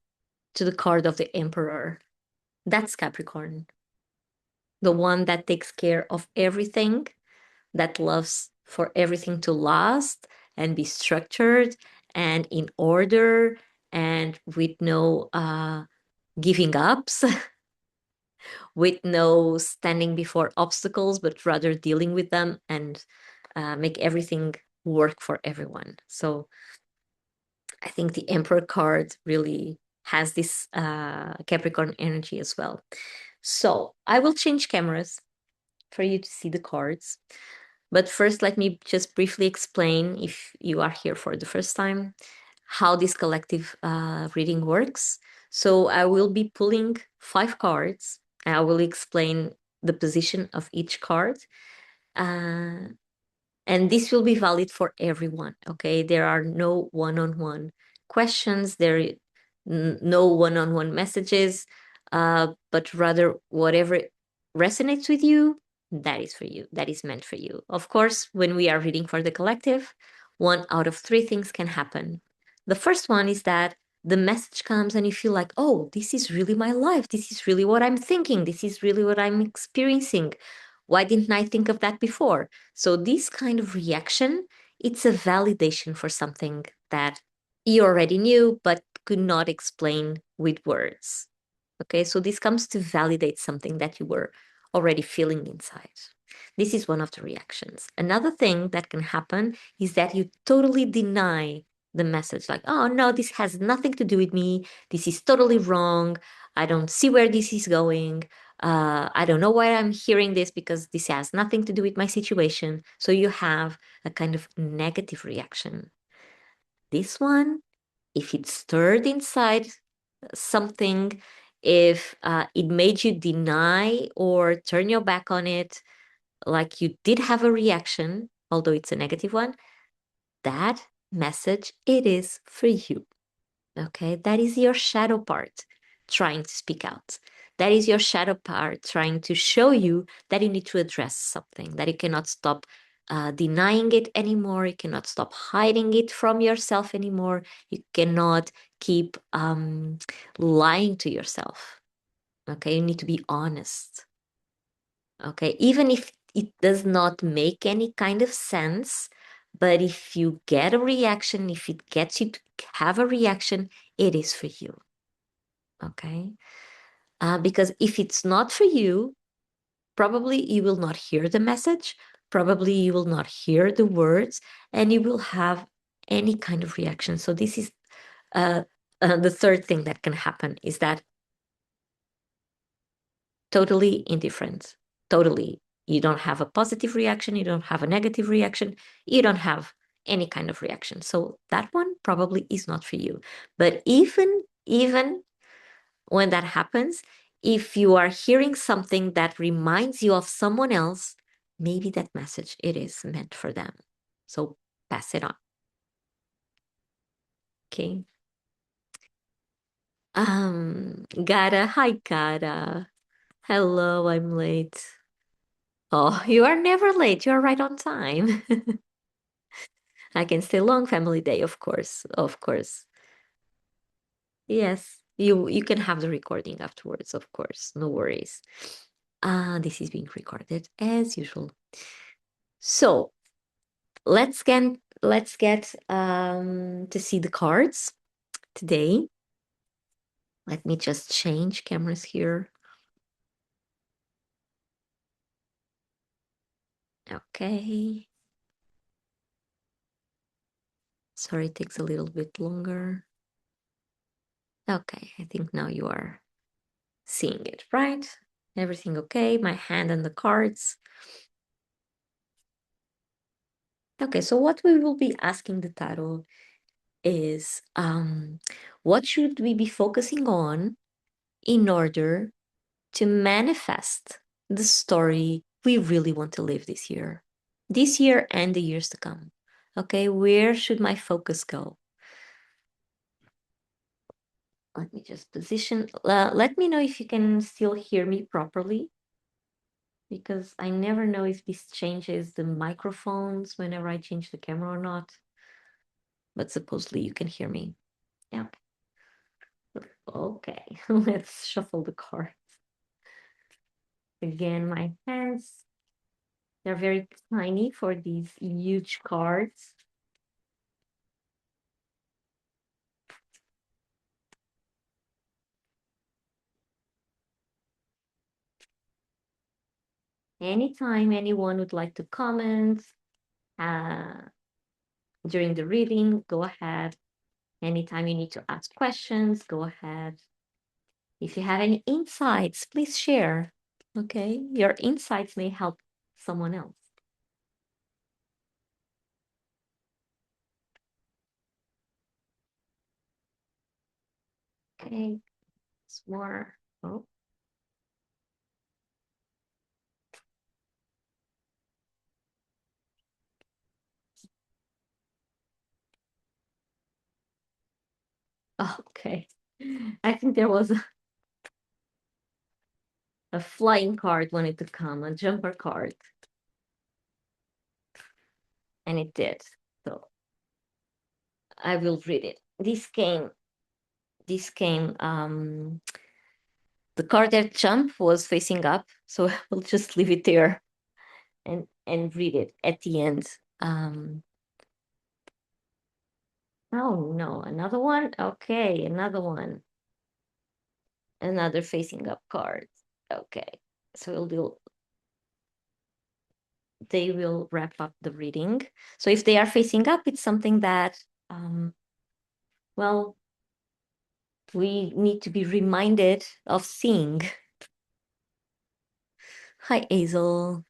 to the card of the Emperor. That's Capricorn, the one that takes care of everything, that loves for everything to last and be structured and in order and with no giving ups, with no standing before obstacles, but rather dealing with them and make everything work for everyone. So I think the Emperor card really has this Capricorn energy as well. So I will change cameras for you to see the cards. But first, let me just briefly explain, if you are here for the first time, how this collective reading works. So I will be pulling 5 cards. I will explain the position of each card. And this will be valid for everyone, okay? There are no one-on-one questions. There are no one-on-one messages, but rather whatever resonates with you, that is for you. That is meant for you. Of course, when we are reading for the collective, 1 out of 3 things can happen. The first one is that the message comes and you feel like, oh, this is really my life. This is really what I'm thinking. This is really what I'm experiencing. Why didn't I think of that before? So this kind of reaction, it's a validation for something that you already knew, but could not explain with words. Okay, so this comes to validate something that you were already feeling inside. This is one of the reactions. Another thing that can happen is that you totally deny the message, like, oh no, this has nothing to do with me. This is totally wrong. I don't see where this is going. I don't know why I'm hearing this because this has nothing to do with my situation. So you have a kind of negative reaction. This one, if it stirred inside something, if it made you deny or turn your back on it, like you did have a reaction, although it's a negative one, that message, it is for you. Okay, that is your shadow part trying to speak out. That is your shadow part trying to show you that you need to address something, that you cannot stop denying it anymore. You cannot stop hiding it from yourself anymore. You cannot keep lying to yourself. Okay, you need to be honest. Okay, even if it does not make any kind of sense, but if you get a reaction, if it gets you to have a reaction, it is for you. Okay, because if it's not for you, probably you will not hear the message, probably you will not hear the words, and you will have any kind of reaction. So this is the third thing that can happen, is that totally indifferent, totally. You don't have a positive reaction, you don't have a negative reaction, you don't have any kind of reaction. So that one probably is not for you. But even when that happens, If you are hearing something that reminds you of someone else, maybe that message it is meant for them. So pass it on. Okay. Gara, hi Gara. Hello, I'm late. Oh, you are never late. You are right on time. I can stay long, family day, of course. Of course. Yes. You can have the recording afterwards, of course. No worries. This is being recorded as usual. So let's get to see the cards today. Let me just change cameras here. Okay. Sorry, it takes a little bit longer. Okay, I think now you are seeing it, right? Everything okay? My hand and the cards. Okay, so what we will be asking the tarot is what should we be focusing on in order to manifest the story we really want to live this year and the years to come? Okay, where should my focus go? Let me just position. Let me know if you can still hear me properly, because I never know if this changes the microphones whenever I change the camera or not. But supposedly you can hear me. Yeah. Okay, let's shuffle the cards. Again, my hands, they're very tiny for these huge cards. Anytime anyone would like to comment during the reading, go ahead. Anytime you need to ask questions, go ahead. If you have any insights, please share. Okay, your insights may help someone else. Okay, it's more. Oh. Okay. I think there was a flying card wanted to come, a jumper card. And it did. So I will read it. This came the card that jump was facing up, so we'll just leave it there and read it at the end. Oh no, another one. Okay, another one. Another facing up card. Okay, so we'll do. They will wrap up the reading. So if they are facing up, it's something that, well, we need to be reminded of seeing. Hi, Hazel.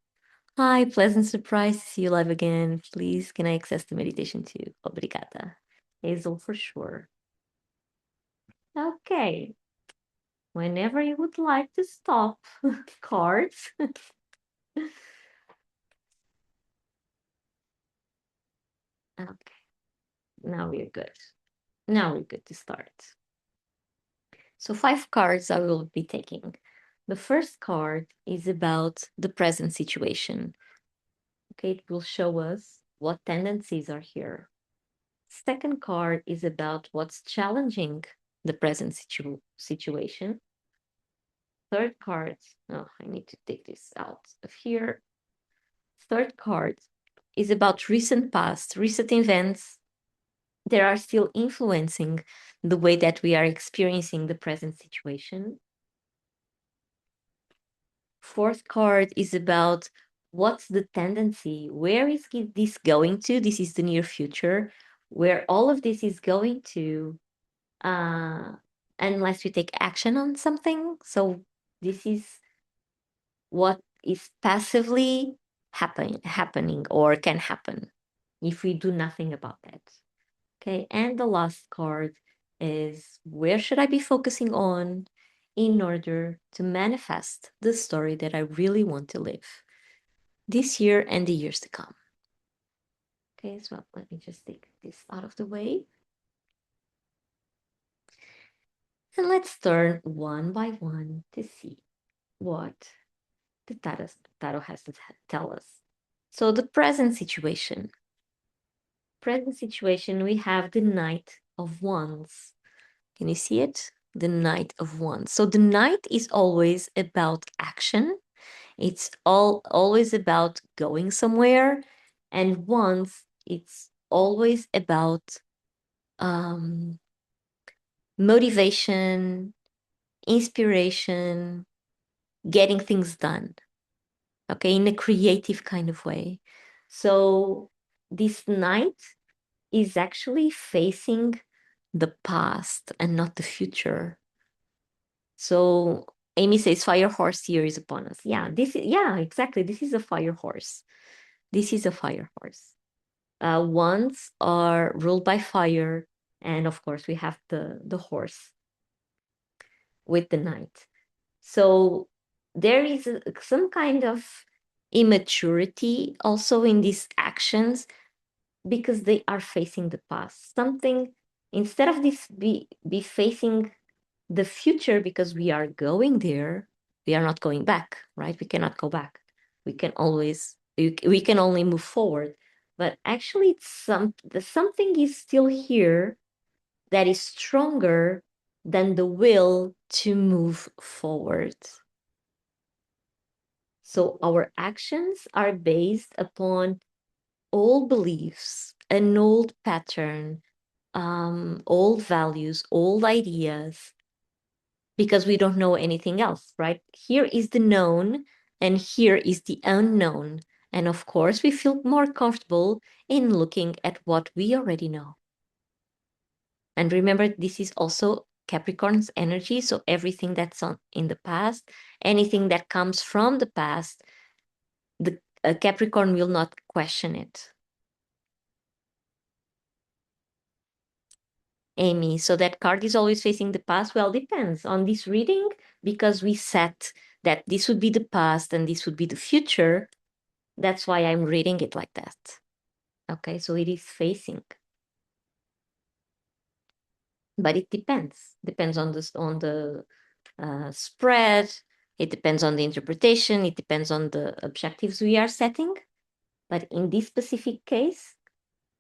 Hi, pleasant surprise to see you live again. Please, can I access the meditation too? Obrigada. Hazel, for sure. Okay. Whenever you would like to stop cards. Okay. Now we're good. Now we're good to start. So 5 cards I will be taking. The first card is about the present situation. Okay, it will show us what tendencies are here. Second card is about what's challenging the present situation. Third card, oh, I need to take this out of here. Third card is about recent past, recent events that are still influencing the way that we are experiencing the present situation. Fourth card is about what's the tendency, where is this going to? This is the near future, where all of this is going to, unless we take action on something. So this is what is passively happening or can happen if we do nothing about that. Okay, and the last card is where should I be focusing on in order to manifest the story that I really want to live this year and the years to come. Okay, so let me just take this out of the way. And let's turn one by one to see what the tarot has to tell us. So the present situation. Present situation, we have the Knight of Wands. Can you see it? The Knight of Wands. So the Knight is always about action. It's always about going somewhere. And Wands, it's always about motivation, inspiration, getting things done, okay, in a creative kind of way. So this Knight is actually facing the past and not the future. So Amy says fire horse year is upon us. Yeah, exactly. This is a fire horse. This is a fire horse. Wands are ruled by fire, and of course we have the horse with the Knight. So there is some kind of immaturity also in these actions because they are facing the past. Something instead of this be facing the future because we are going there, we are not going back, right? We cannot go back. We can always we can only move forward. But actually, it's something is still here that is stronger than the will to move forward. So our actions are based upon old beliefs, an old pattern, old values, old ideas, because we don't know anything else, right? Here is the known, and here is the unknown. And of course, we feel more comfortable in looking at what we already know. And remember, this is also Capricorn's energy. So everything that's in the past, anything that comes from the past, the Capricorn will not question it. Amy, so that card is always facing the past? Well, depends on this reading, because we set that this would be the past and this would be the future. That's why I'm reading it like that. Okay, so it is facing. But it depends on the spread. It depends on the interpretation. It depends on the objectives we are setting. But in this specific case,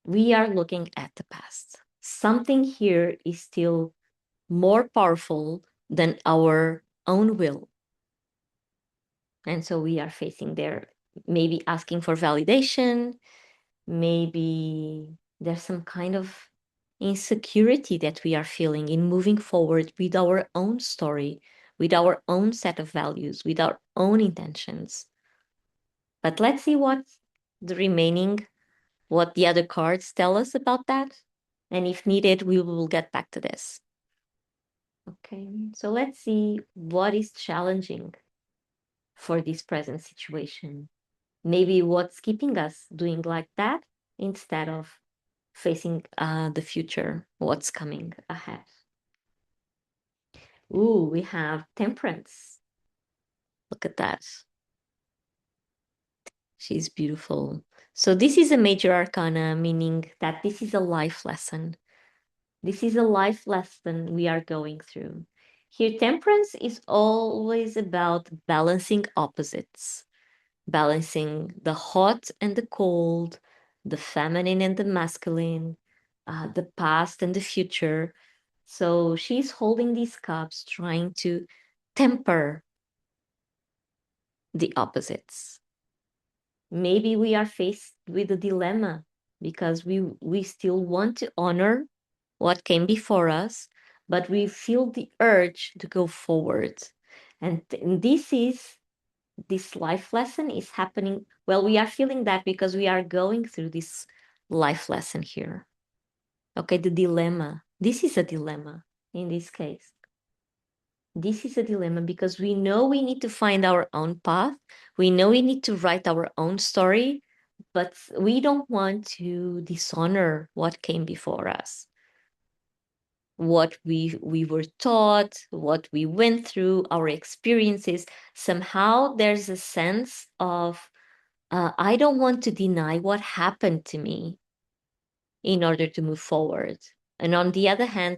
we are looking at the past. Something here is still more powerful than our own will. And so we are facing there, maybe asking for validation, maybe there's some kind of insecurity that we are feeling in moving forward with our own story, with our own set of values, with our own intentions. But let's see what the other cards tell us about that. And if needed, we will get back to this. Okay, so let's see what is challenging for this present situation. Maybe what's keeping us doing like that instead of facing the future, what's coming ahead. Ooh, we have Temperance. Look at that. She's beautiful. So this is a major arcana, meaning that this is a life lesson. This is a life lesson we are going through. Here, Temperance is always about balancing opposites, balancing the hot and the cold, the feminine and the masculine, the past and the future. So she's holding these cups, trying to temper the opposites. Maybe we are faced with a dilemma because we still want to honor what came before us, but we feel the urge to go forward. And this life lesson is happening. Well, we are feeling that because we are going through this life lesson here. Okay, the dilemma. This is a dilemma in this case. This is a dilemma because we know we need to find our own path. We know we need to write our own story, but we don't want to dishonor what came before us. what we were taught, what we went through, our experiences. Somehow there's a sense of I don't want to deny what happened to me in order to move forward. And on the other hand,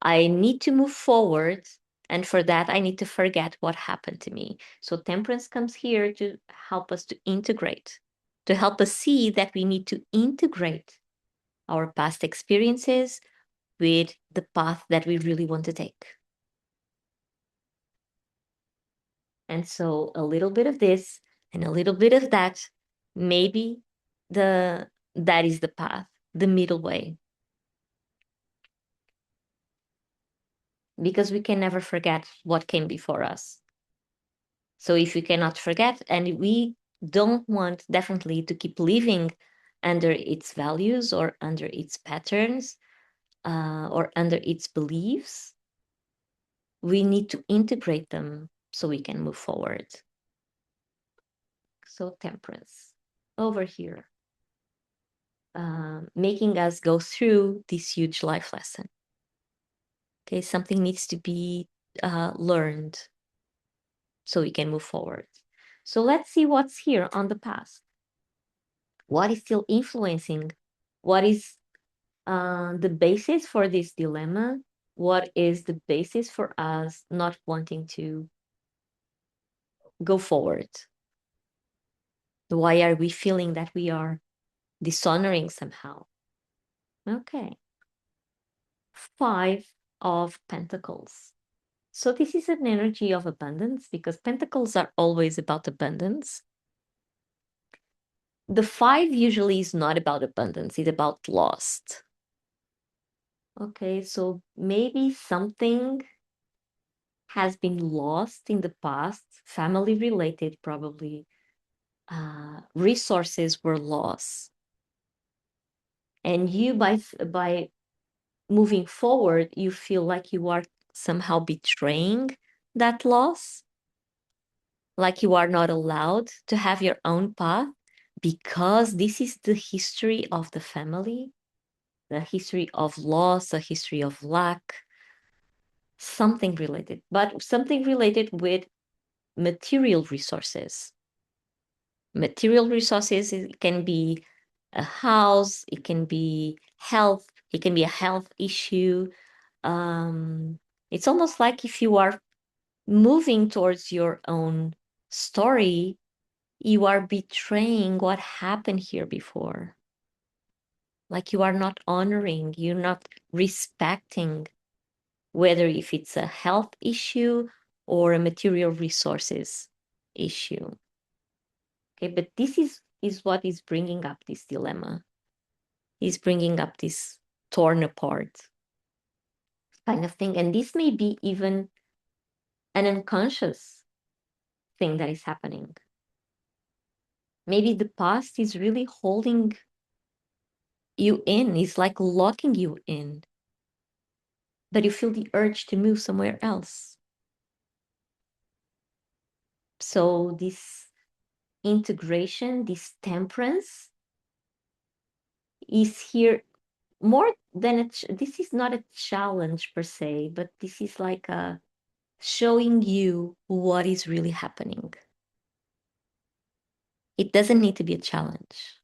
I need to move forward. And for that, I need to forget what happened to me. So temperance comes here to help us to integrate, to help us see that we need to integrate our past experiences with the path that we really want to take. And so a little bit of this and a little bit of that, maybe that is the path, the middle way. Because we can never forget what came before us. So if we cannot forget, and we don't want definitely to keep living under its values or under its patterns or under its beliefs, we need to integrate them so we can move forward. So temperance over here, making us go through this huge life lesson. Okay, something needs to be learned so we can move forward. So let's see what's here on the past. What is still influencing? What is the basis for this dilemma? What is the basis for us not wanting to go forward? Why are we feeling that we are dishonoring somehow? Okay. 5 of Pentacles. So this is an energy of abundance because Pentacles are always about abundance. The 5 usually is not about abundance, it's about lost. Okay, so maybe something has been lost in the past, family related probably. Resources were lost. And you, by moving forward, you feel like you are somehow betraying that loss, like you are not allowed to have your own path because this is the history of the family, the history of loss, a history of lack, something related, but something related with material resources. Material resources, it can be a house, it can be health, it can be a health issue. It's almost like if you are moving towards your own story, you are betraying what happened here before. Like you are not honoring, you're not respecting, whether if it's a health issue or a material resources issue. Okay, but this is what is bringing up this dilemma, is bringing up this torn apart kind of thing. And this may be even an unconscious thing that is happening. Maybe the past is really holding you in, it's like locking you in, but you feel the urge to move somewhere else. So this integration, this temperance is here more than this is not a challenge per se, but this is like a showing you what is really happening. It doesn't need to be a challenge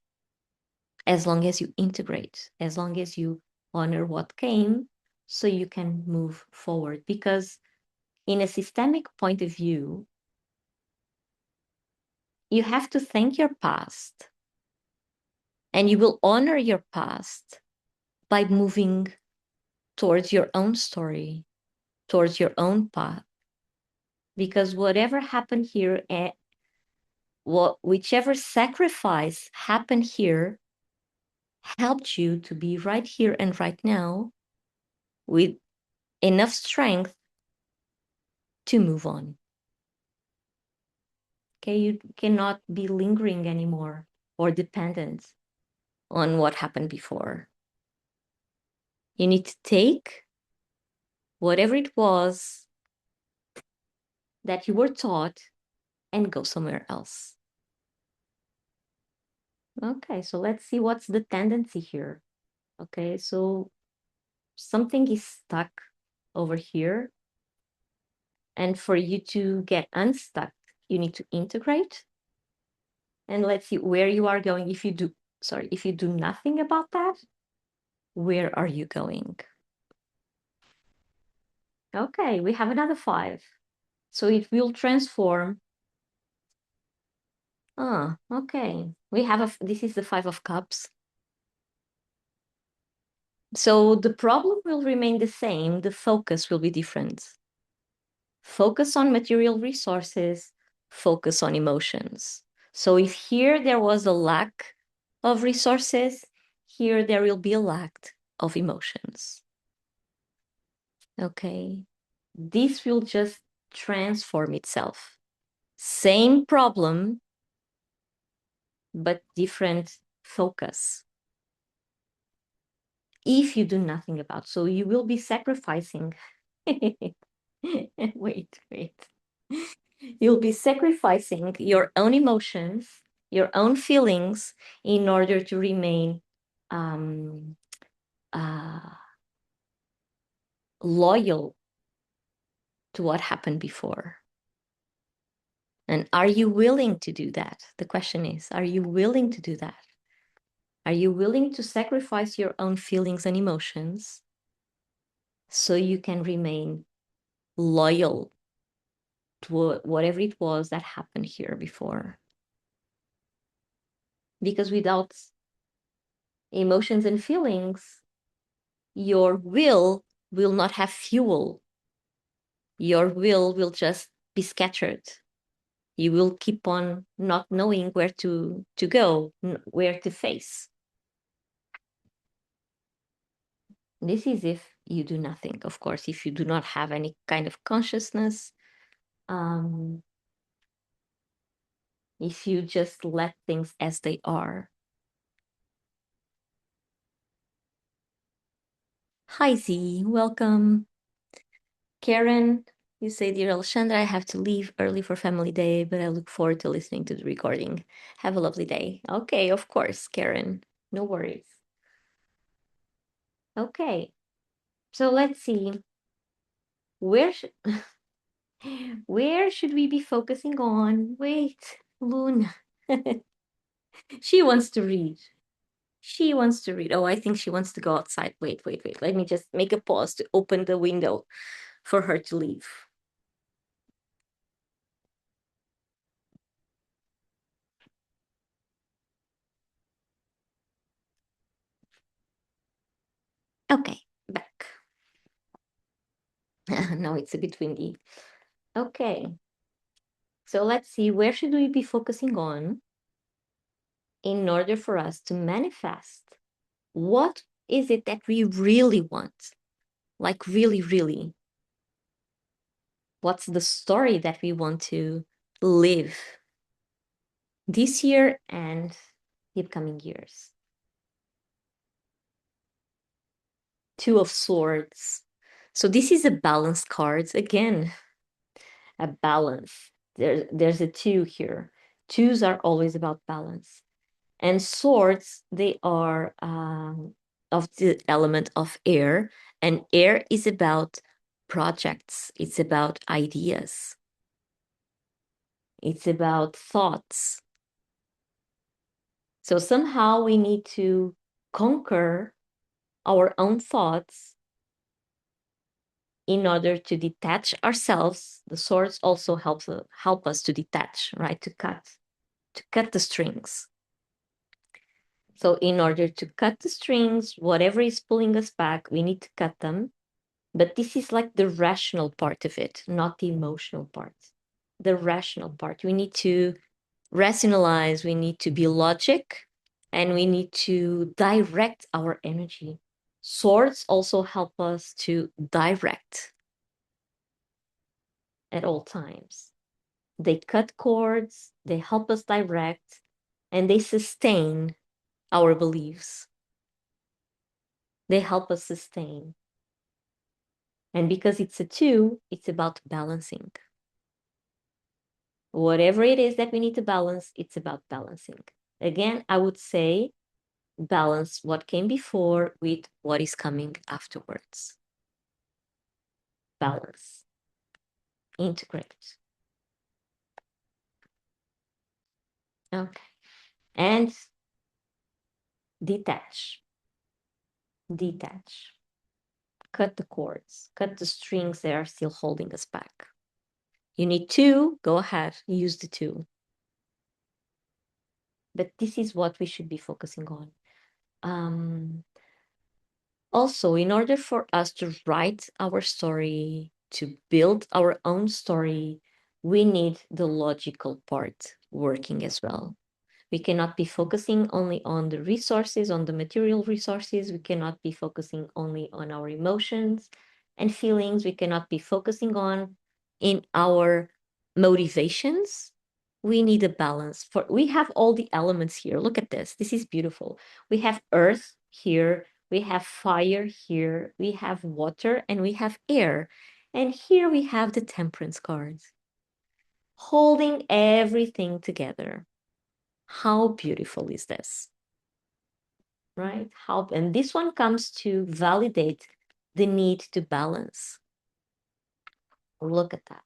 as long as you integrate, as long as you honor what came so you can move forward. Because in a systemic point of view, you have to thank your past and you will honor your past by moving towards your own story, towards your own path. Because whatever happened here, whichever sacrifice happened here, helped you to be right here and right now with enough strength to move on. Okay, you cannot be lingering anymore or dependent on what happened before. You need to take whatever it was that you were taught and go somewhere else. Okay, so let's see what's the tendency here. Okay, so something is stuck over here. And for you to get unstuck, you need to integrate. And let's see where you are going. If you do nothing about that, where are you going? Okay, we have another 5. So it will transform. Ah, okay. This is the 5 of Cups. So the problem will remain the same. The focus will be different. Focus on material resources, focus on emotions. So if here there was a lack of resources, here there will be a lack of emotions. Okay. This will just transform itself. Same problem, but different focus. If you do nothing about, so you will be sacrificing. Wait. You'll be sacrificing your own emotions, your own feelings in order to remain um, uh, loyal to what happened before. And are you willing to do that? The question is, are you willing to do that? Are you willing to sacrifice your own feelings and emotions so you can remain loyal to whatever it was that happened here before? Because without emotions and feelings, your will not have fuel. Your will just be scattered. You will keep on not knowing where to go, where to face. This is if you do nothing. Of course, if you do not have any kind of consciousness, if you just let things as they are. Hi Z, welcome. Karen, you say, dear Alexandra, I have to leave early for family day, but I look forward to listening to the recording. Have a lovely day. Okay, of course, Karen. No worries. Okay, so let's see. Where should where should we be focusing on? Wait, Loon. She wants to read. She wants to read. Oh, I think she wants to go outside. Wait. Let me just make a pause to open the window for her to leave. Okay, back. Now it's a bit windy. Okay. So let's see, where should we be focusing on in order for us to manifest? What is it that we really want? Like really. What's the story that we want to live this year and the upcoming years? 2 of Swords. So this is a balance card. Again, a balance. There's a 2 here. 2s are always about balance. And swords, they are of the element of air. And air is about projects. It's about ideas. It's about thoughts. So somehow we need to conquer our own thoughts in order to detach ourselves. The swords also help us to detach, right? To cut the strings. So in order to cut the strings, whatever is pulling us back, we need to cut them. But this is like the rational part of it, not the emotional part. The rational part. We need to rationalize, we need to be logic, and we need to direct our energy. Swords also help us to direct at all times. They cut cords, they help us direct, and they sustain our beliefs. They help us sustain. And because it's a 2, it's about balancing. Whatever it is that we need to balance, it's about balancing. Again, I would say balance what came before with what is coming afterwards. Balance, integrate. Okay. And detach. Detach. Cut the cords, cut the strings that are still holding us back. You need two, go ahead, use the two. But this is what we should be focusing on. Also, in order for us to write our story, to build our own story, we need the logical part working as well. We cannot be focusing only on the resources, on the material resources. We cannot be focusing only on our emotions and feelings. We cannot be focusing on in our motivations. We need a balance. For we have all the elements here. Look at this. This is beautiful. We have earth here, we have fire here, we have water, and we have air. And here we have the temperance cards, holding everything together. How beautiful is this? Right? How, and this one comes to validate the need to balance. Look at that.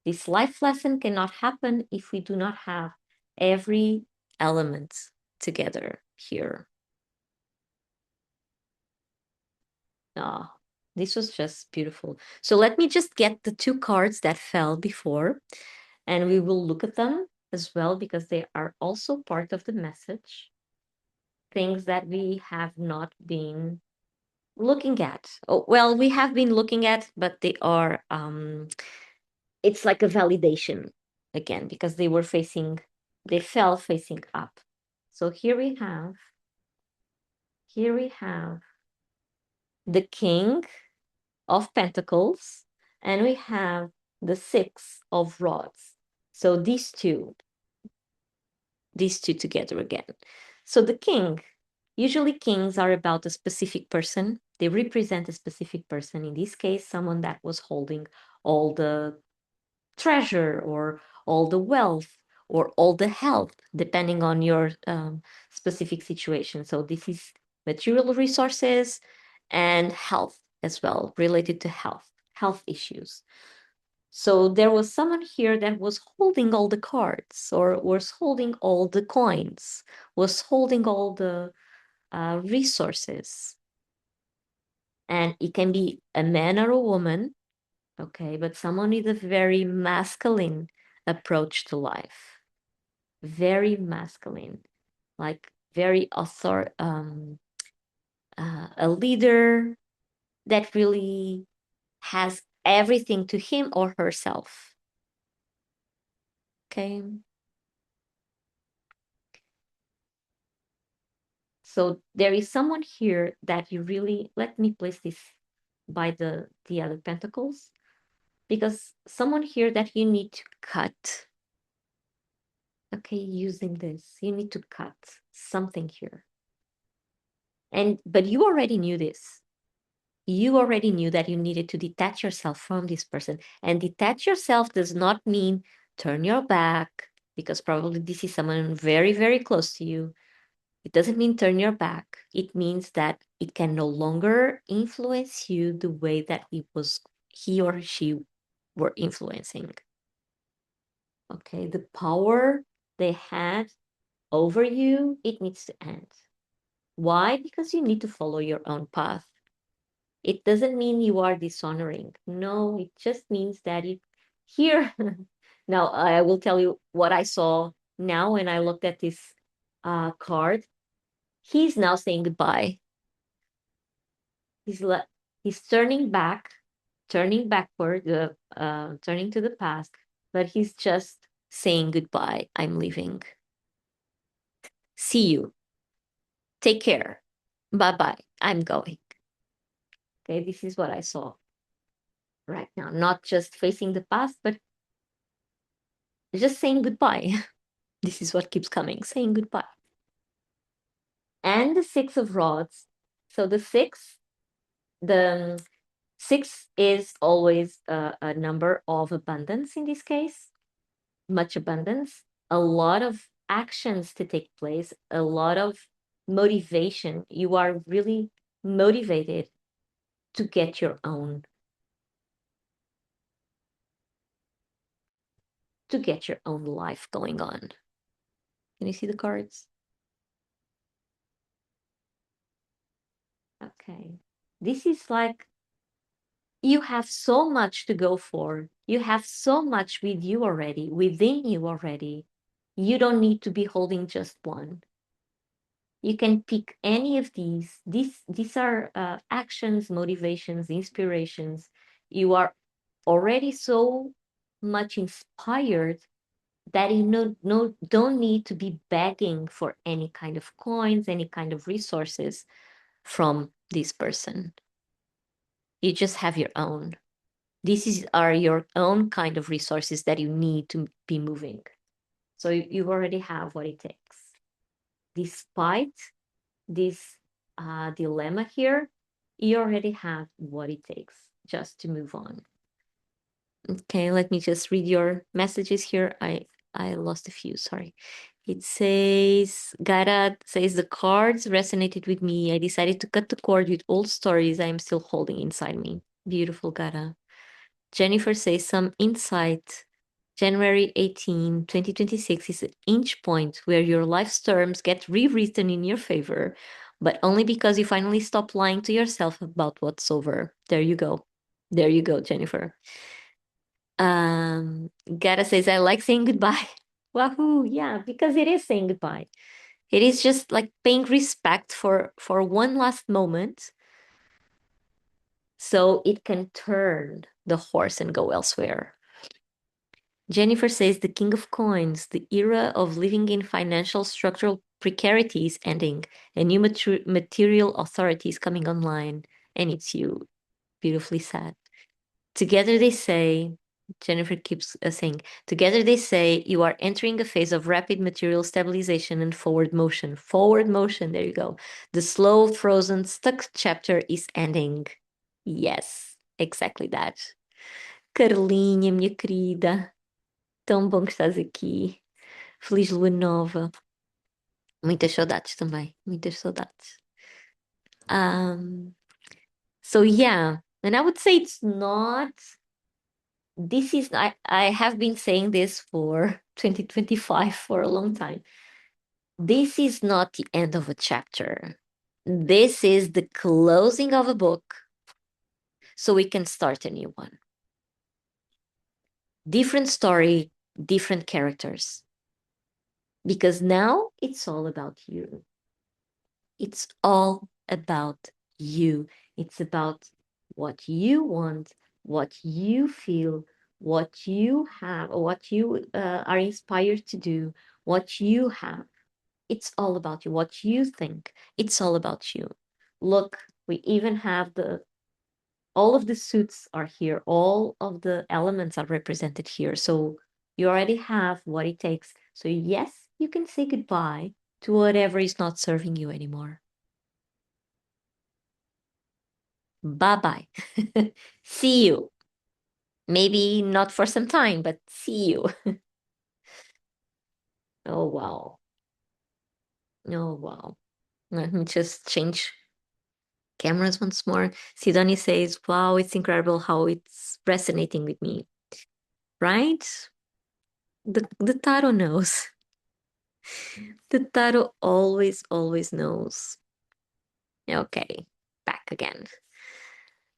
This life lesson cannot happen if we do not have every element together here. Ah, this was just beautiful. So let me just get the two cards that fell before, and we will look at them as well because they are also part of the message. Things that we have not been looking at. Oh, well, we have been looking at, but they are it's like a validation again because they fell facing up. So here we have the King of Pentacles and we have the Six of Rods. So these two together again. So the King, usually kings are about a specific person. They represent a specific person. In this case, someone that was holding all the treasure or all the wealth or all the health, depending on your specific situation. So this is material resources and health as well, related to health issues. So there was someone here that was holding all the cards or was holding all the coins, was holding all the resources. And it can be a man or a woman, okay, but someone with a very masculine approach to life. Very masculine, like very a leader that really has everything to him or herself. Okay. So there is someone here that you really, let me place this by the other pentacles, because someone here that you need to cut. Okay, using this, you need to cut something here. But you already knew this. You already knew that you needed to detach yourself from this person. And detach yourself does not mean turn your back, because probably this is someone very, very close to you. It doesn't mean turn your back. It means that it can no longer influence you the way that he or she were influencing. Okay, the power they had over you, it needs to end. Why? Because you need to follow your own path. It doesn't mean you are dishonoring. No, it just means that here. Now, I will tell you what I saw now when I looked at this card. He's now saying goodbye. He's turning back, turning backward, turning to the past, but he's just saying goodbye. I'm leaving. See you. Take care. Bye bye. I'm going. Okay, this is what I saw right now. Not just facing the past, but just saying goodbye. This is what keeps coming, saying goodbye. And the Six of Rods. So the six is always a number of abundance in this case, much abundance, a lot of actions to take place, a lot of motivation. You are really motivated to get your own life going on. Can you see the cards? Okay. This is like you have so much to go for. You have so much with you already, within you already. You don't need to be holding just one. You can pick any of these. These are actions, motivations, inspirations. You are already so much inspired that you don't need to be begging for any kind of coins, any kind of resources from this person. You just have your own. Are your own kind of resources that you need to be moving. So you already have what it takes. Despite this dilemma here, you already have what it takes just to move on. Okay, let me just read your messages here. I lost a few, sorry. It says, Gara says, the cards resonated with me. I decided to cut the cord with old stories I am still holding inside me. Beautiful, Gara. Jennifer says, some insight. January 18, 2026 is an inch point where your life's terms get rewritten in your favor, but only because you finally stop lying to yourself about what's over. There you go. There you go, Jennifer. Gara says, I like saying goodbye. Wahoo, yeah, because it is saying goodbye. It is just like paying respect for one last moment so it can turn the horse and go elsewhere. Jennifer says the King of Coins, the era of living in financial structural precarity is ending. A new material authority is coming online, and it's you. Beautifully said. Together they say, Jennifer keeps saying, together they say you are entering a phase of rapid material stabilization and forward motion. Forward motion, there you go. The slow, frozen, stuck chapter is ending. Yes, exactly that. Carlinha, minha querida, tão bom que estás aqui. Feliz lua nova. Muitas saudades também, muitas saudades. So yeah, and I would say it's not this is I have been saying this for 2025 for a long time. This is not the end of a chapter. This is the closing of a book so we can start a new one. Different story, different characters. Because now it's all about you. It's all about you. It's about what you want, what you feel, what you have, what you are inspired to do, what you have. It's all about you. What you think. It's all about you. Look, we even have all of the suits are here. All of the elements are represented here. So you already have what it takes. So yes, you can say goodbye to whatever is not serving you anymore. Bye-bye. See you. Maybe not for some time, but see you. Oh, wow. Oh, wow. Let me just change cameras once more. Sidoni says, wow, it's incredible how it's resonating with me. Right? The tarot knows. The tarot always knows. Okay, back again.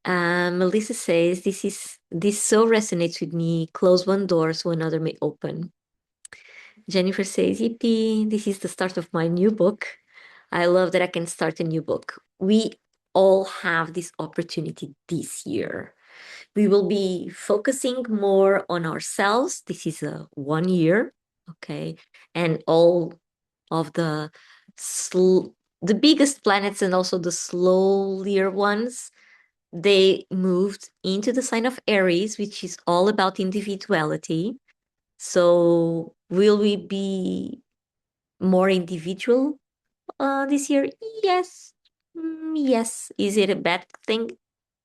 Melissa says, this so resonates with me. Close one door so another may open. Jennifer says, yippee, this is the start of my new book. I love that I can start a new book. We all have this opportunity this year. We will be focusing more on ourselves. This is a 1 year, okay? And all of the biggest planets and also the slower ones, they moved into the sign of Aries, which is all about individuality. So will we be more individual this year? Yes. Yes. Is it a bad thing?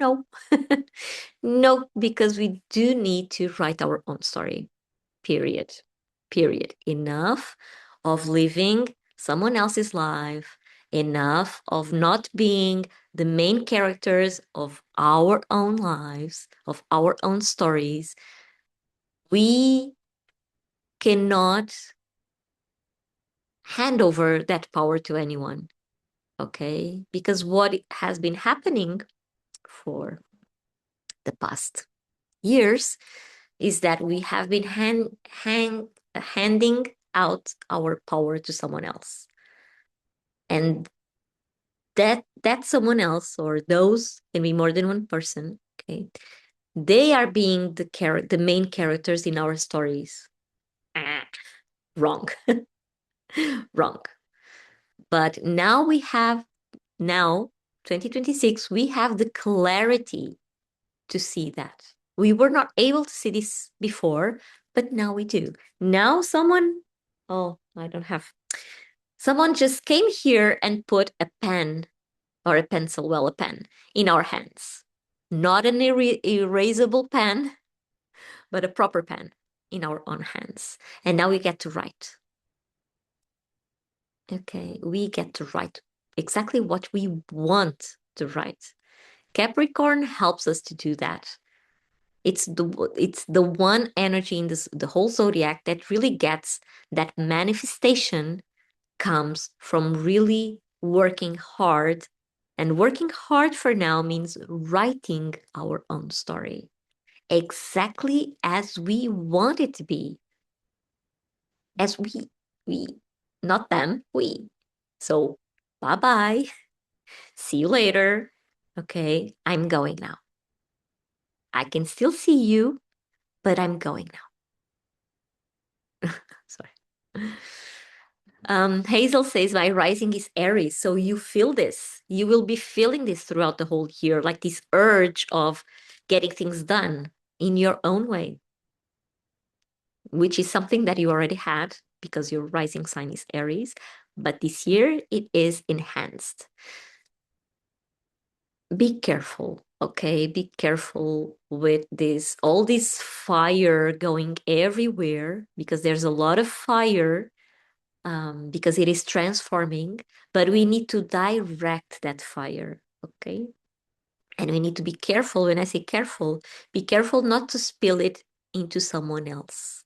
No. No, because we do need to write our own story. Period. Period. Enough of living someone else's life Enough of not being the main characters of our own lives, of our own stories. We cannot hand over that power to anyone, okay? Because what has been happening for the past years is that we have been handing out our power to someone else. And that someone else, or those can be more than one person, okay? They are being the main characters in our stories. Wrong. Wrong. But now 2026 we have the clarity to see that. We were not able to see this before, but now we do. Now I don't have, someone just came here and put a pen or a pencil, well, a pen in our hands. Not an erasable pen, but a proper pen in our own hands. And now we get to write. Okay, we get to write exactly what we want to write. Capricorn helps us to do that. It's the one energy in the whole zodiac that really gets that manifestation comes from really working hard. And working hard for now means writing our own story exactly as we want it to be. As we, not them, we. So bye bye. See you later. Okay, I'm going now. I can still see you, but I'm going now. Sorry. Hazel says my rising is Aries, so you feel this. You will be feeling this throughout the whole year, like this urge of getting things done in your own way, which is something that you already had because your rising sign is Aries, but this year it is enhanced. Be careful, okay? Be careful with all this fire going everywhere, because there's a lot of fire, because it is transforming, but we need to direct that fire, okay? And we need to be careful. When I say careful, be careful not to spill it into someone else,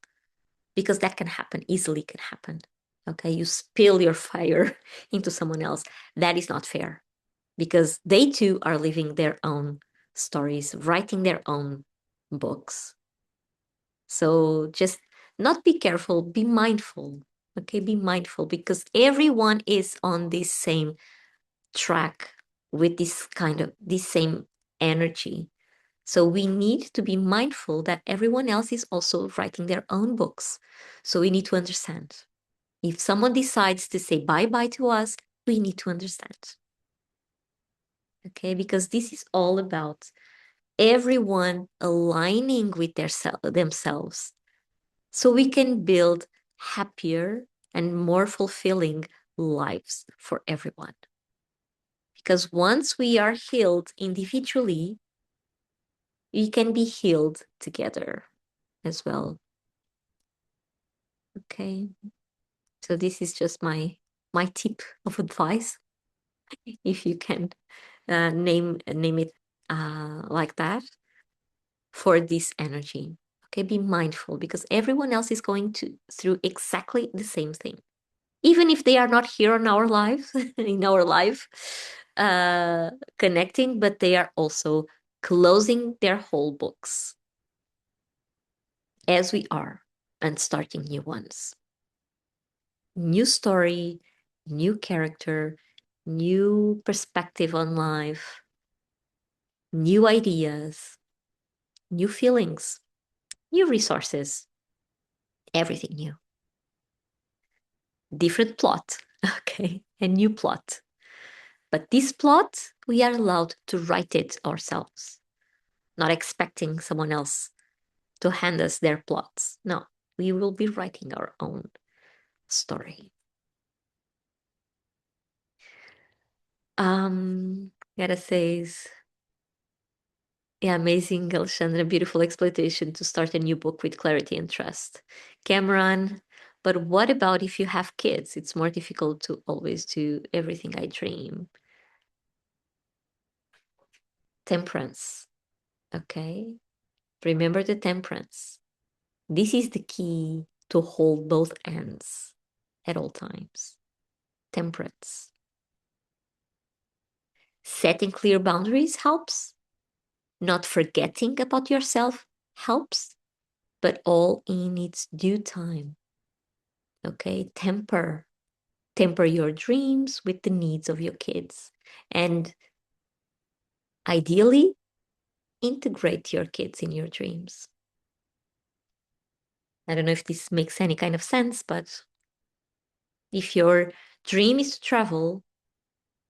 because that can happen, easily can happen, okay? You spill your fire into someone else. That is not fair, because they too are living their own stories, writing their own books. So just not be careful, be mindful. Okay, be mindful, because everyone is on this same track with this same energy. So we need to be mindful that everyone else is also writing their own books. So we need to understand. If someone decides to say bye-bye to us, we need to understand. Okay, because this is all about everyone aligning with themselves, so we can build happier and more fulfilling lives for everyone. Because once we are healed individually, we can be healed together as well. Okay, so this is just my tip of advice, if you can name it like that, for this energy. Okay, be mindful, because everyone else is going through exactly the same thing, even if they are not here in our lives, in our life, connecting, but they are also closing their whole books as we are, and starting new ones. New story, new character, new perspective on life, new ideas, new feelings, new resources, everything new. Different plot, okay, a new plot. But this plot, we are allowed to write it ourselves, not expecting someone else to hand us their plots. No, we will be writing our own story. Gotta says, yeah, amazing, Alexandra, beautiful exploitation to start a new book with clarity and trust. Cameron, But what about if you have kids? It's more difficult to always do everything I dream. Temperance. Okay. Remember the temperance. This is the key to hold both ends at all times. Temperance. Setting clear boundaries helps. Not forgetting about yourself helps, but all in its due time. Okay, temper your dreams with the needs of your kids, and ideally integrate your kids in your dreams. I don't know if this makes any kind of sense, but if your dream is to travel,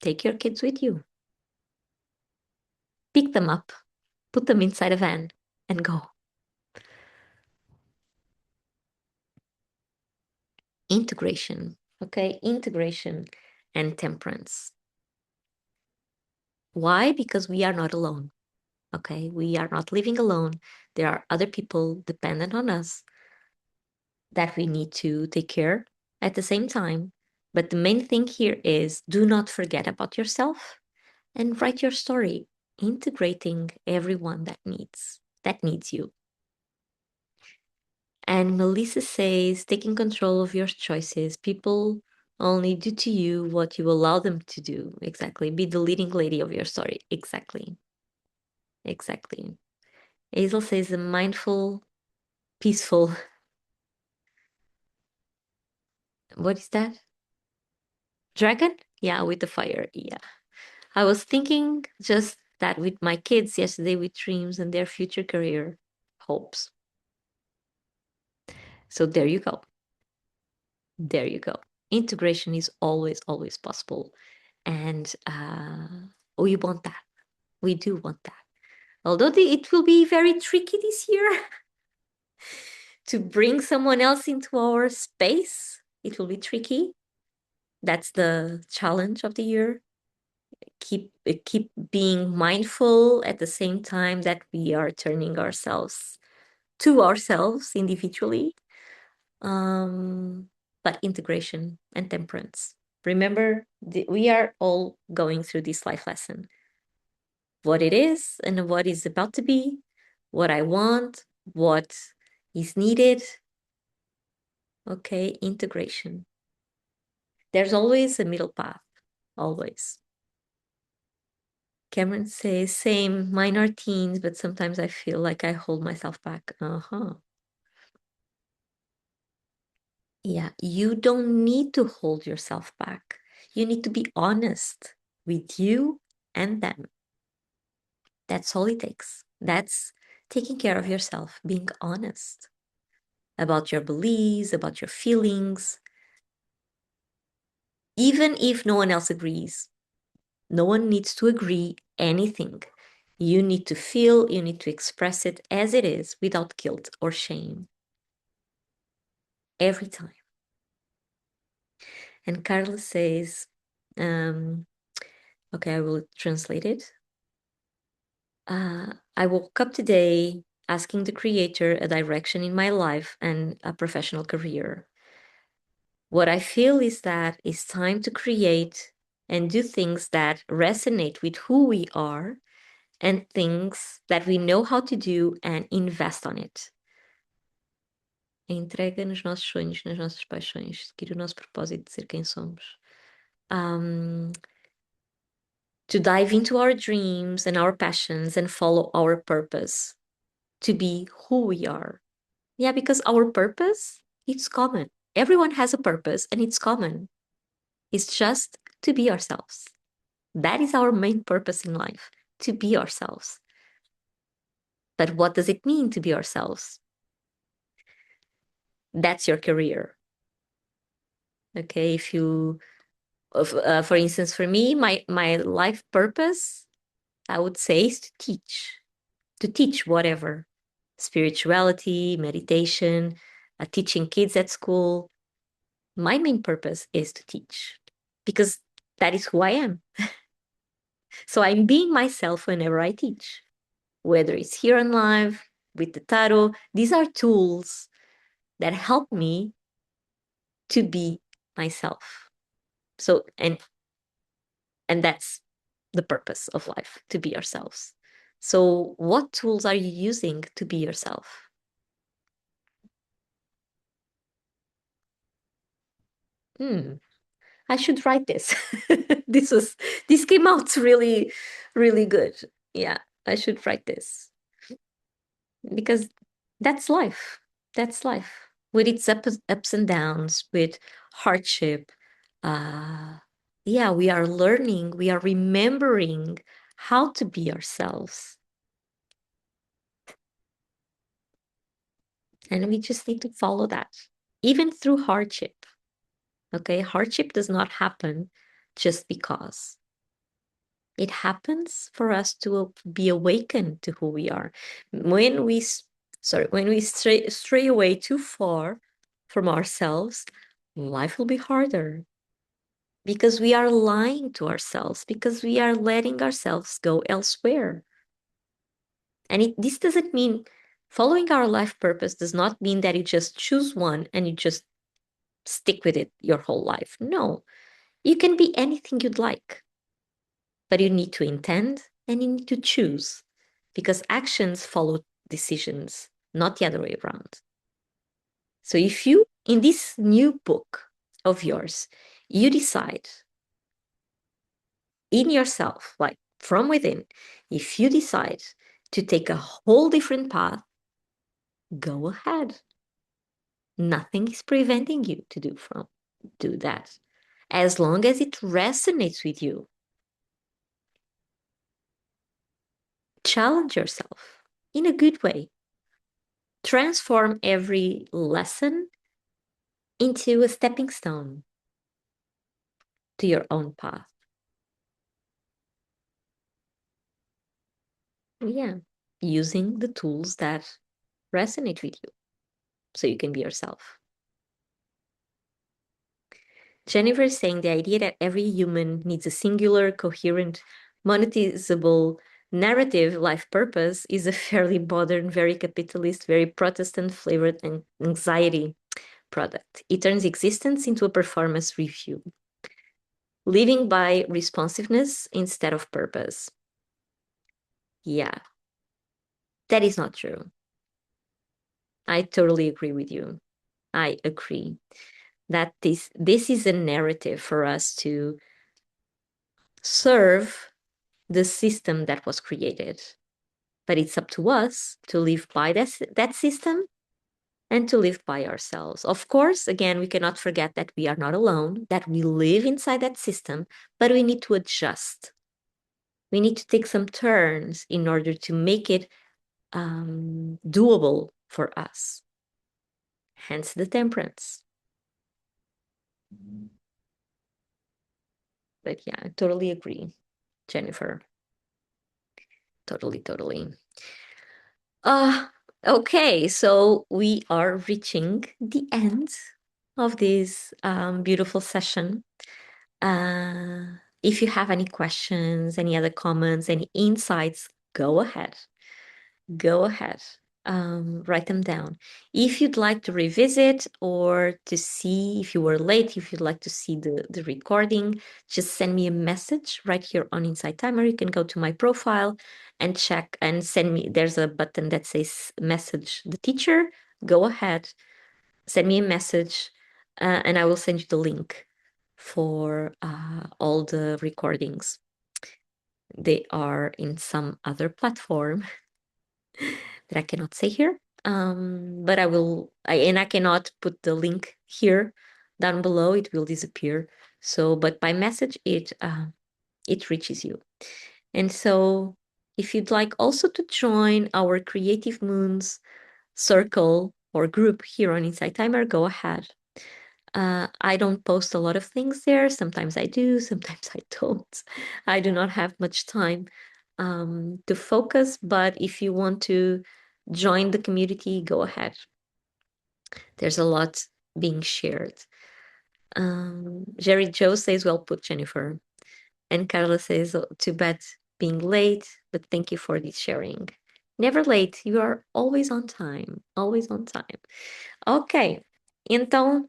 take your kids with you. Pick them up, put them inside a van, and go. Integration, okay? Integration and temperance. Why? Because we are not alone, okay? We are not living alone. There are other people dependent on us that we need to take care at the same time. But the main thing here is do not forget about yourself and write your story, integrating everyone that needs you. And Melissa says, taking control of your choices. People only do to you what you allow them to do. Exactly. Be the leading lady of your story. Exactly. Exactly. Hazel says, a mindful, peaceful. What is that? Dragon? Yeah, with the fire. Yeah. I was thinking just that with my kids yesterday with dreams and their future career hopes. So there you go. There you go. Integration is always, always possible. And we want that. We do want that. Although it will be very tricky this year to bring someone else into our space, it will be tricky. That's the challenge of the year. Keep being mindful at the same time that we are turning ourselves to ourselves individually. But integration and temperance. Remember, we are all going through this life lesson. What it is and what is about to be, what I want, what is needed. Okay, integration. There's always a middle path, always. Cameron says, same, mine are teens, but sometimes I feel like I hold myself back. Yeah, you don't need to hold yourself back. You need to be honest with you and them. That's all it takes. That's taking care of yourself, being honest about your beliefs, about your feelings, even if no one else agrees. No one needs to agree anything. You need to feel, you need to express it as it is without guilt or shame. Every time. And Carlos says, okay, I will translate it. I woke up today asking the Creator a direction in my life and a professional career. What I feel is that it's time to create and do things that resonate with who we are and things that we know how to do and invest on it. Entrega nos nossos sonhos, nas nossas paixões, seguir o nosso propósito de ser quem somos. To dive into our dreams and our passions and follow our purpose, to be who we are. Yeah, because our purpose, it's common. Everyone has a purpose and it's common. It's just to be ourselves. That is our main purpose in life, to be ourselves. But what does it mean to be ourselves? That's your career. Okay, if you, for instance, for me, my life purpose, I would say, is to teach whatever, spirituality, meditation, teaching kids at school. My main purpose is to teach because that is who I am. So I'm being myself whenever I teach, whether it's here on live, with the tarot. These are tools that help me to be myself. So, and that's the purpose of life, to be ourselves. So, what tools are you using to be yourself? Hmm, I should write this. This came out really, really good. Yeah, I should write this because that's life. That's life with its ups and downs, with hardship. Uh, yeah, we are learning, we are remembering how to be ourselves. And we just need to follow that, even through hardship. Okay, hardship does not happen just because. It happens for us to be awakened to who we are. When we, when we stray away too far from ourselves, life will be harder because we are lying to ourselves, because we are letting ourselves go elsewhere. And this doesn't mean following our life purpose does not mean that you just choose one and you just stick with it your whole life. No, you can be anything you'd like, but you need to intend and you need to choose because actions follow decisions, not the other way around. So if you, in this new book of yours, you decide in yourself, like from within, if you decide to take a whole different path, go ahead. Nothing is preventing you to do that as long as it resonates with you. Challenge yourself in a good way. Transform every lesson into a stepping stone to your own path. Yeah, using the tools that resonate with you so you can be yourself. Jennifer is saying the idea that every human needs a singular, coherent, monetizable narrative life purpose is a fairly modern, very capitalist, very Protestant flavored and anxiety product. It turns existence into a performance review, living by responsiveness instead of purpose. Yeah, that is not true. I totally agree with you. I agree that this is a narrative for us to serve the system that was created. But it's up to us to live by that system and to live by ourselves. Of course, again, we cannot forget that we are not alone, that we live inside that system, but we need to adjust. We need to take some turns in order to make it doable for us. Hence the temperance. But yeah, I totally agree, Jennifer. Totally, totally. Uh, okay, so we are reaching the end of this beautiful session. If you have any questions, any other comments, any insights, go ahead. Go ahead. Write them down. If you'd like to revisit or to see if you were late, if you'd like to see the recording, just send me a message right here on Inside Timer. You can go to my profile and check and send me. There's a button that says message the teacher. Go ahead, send me a message, and I will send you the link for all the recordings. They are in some other platform that I cannot say here. But I cannot put the link here down below. It will disappear. So, but by message, it reaches you. And so, if you'd like also to join our Creative Moons circle or group here on Inside Timer, go ahead. I don't post a lot of things there. Sometimes I do, sometimes I don't. I do not have much time to focus, but if you want to join the community, go ahead. There's a lot being shared. Jerry Joe says, well put, Jennifer. And Carla says, oh, too bad being late, but thank you for this sharing. Never late. You are always on time. Always on time. Okay. Então,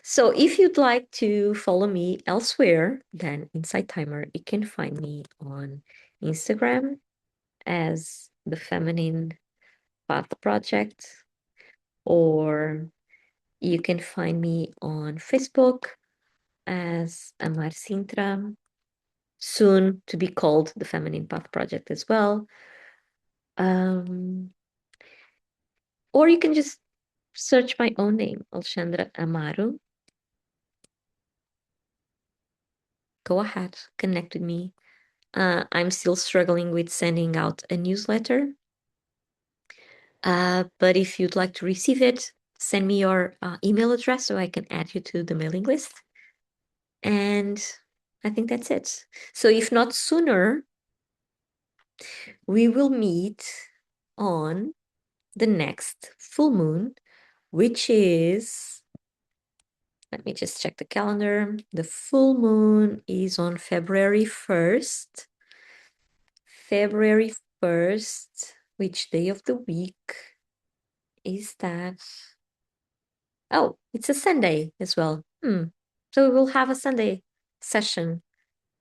so if you'd like to follow me elsewhere than Inside Timer, you can find me on Instagram as the Feminine Path Project, or you can find me on Facebook as Amar Sintra, soon to be called the Feminine Path Project as well. Or you can just search my own name, Alexandra Amaro. Go ahead, connect with me. I'm still struggling with sending out a newsletter. But if you'd like to receive it, send me your email address so I can add you to the mailing list. And I think that's it. So if not sooner, we will meet on the next full moon, which is, let me just check the calendar. The full moon is on February 1st. February 1st, which day of the week is that? Oh, it's a Sunday as well. So we will have a Sunday session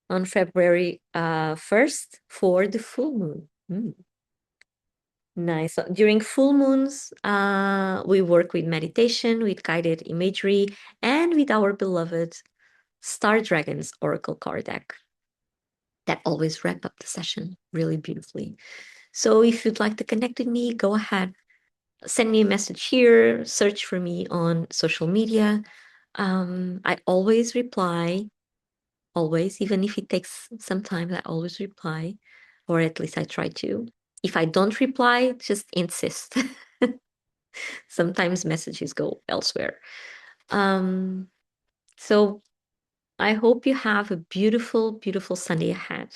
on February 1st for the full moon. Nice. So during full moons, we work with meditation, with guided imagery, and with our beloved Star Dragons Oracle card deck that always wrap up the session really beautifully. So if you'd like to connect with me, go ahead, send me a message here, search for me on social media. I always reply, always, even if it takes some time, I always reply, or at least I try to. If I don't reply, just insist. Sometimes messages go elsewhere. So I hope you have a beautiful, beautiful Sunday ahead.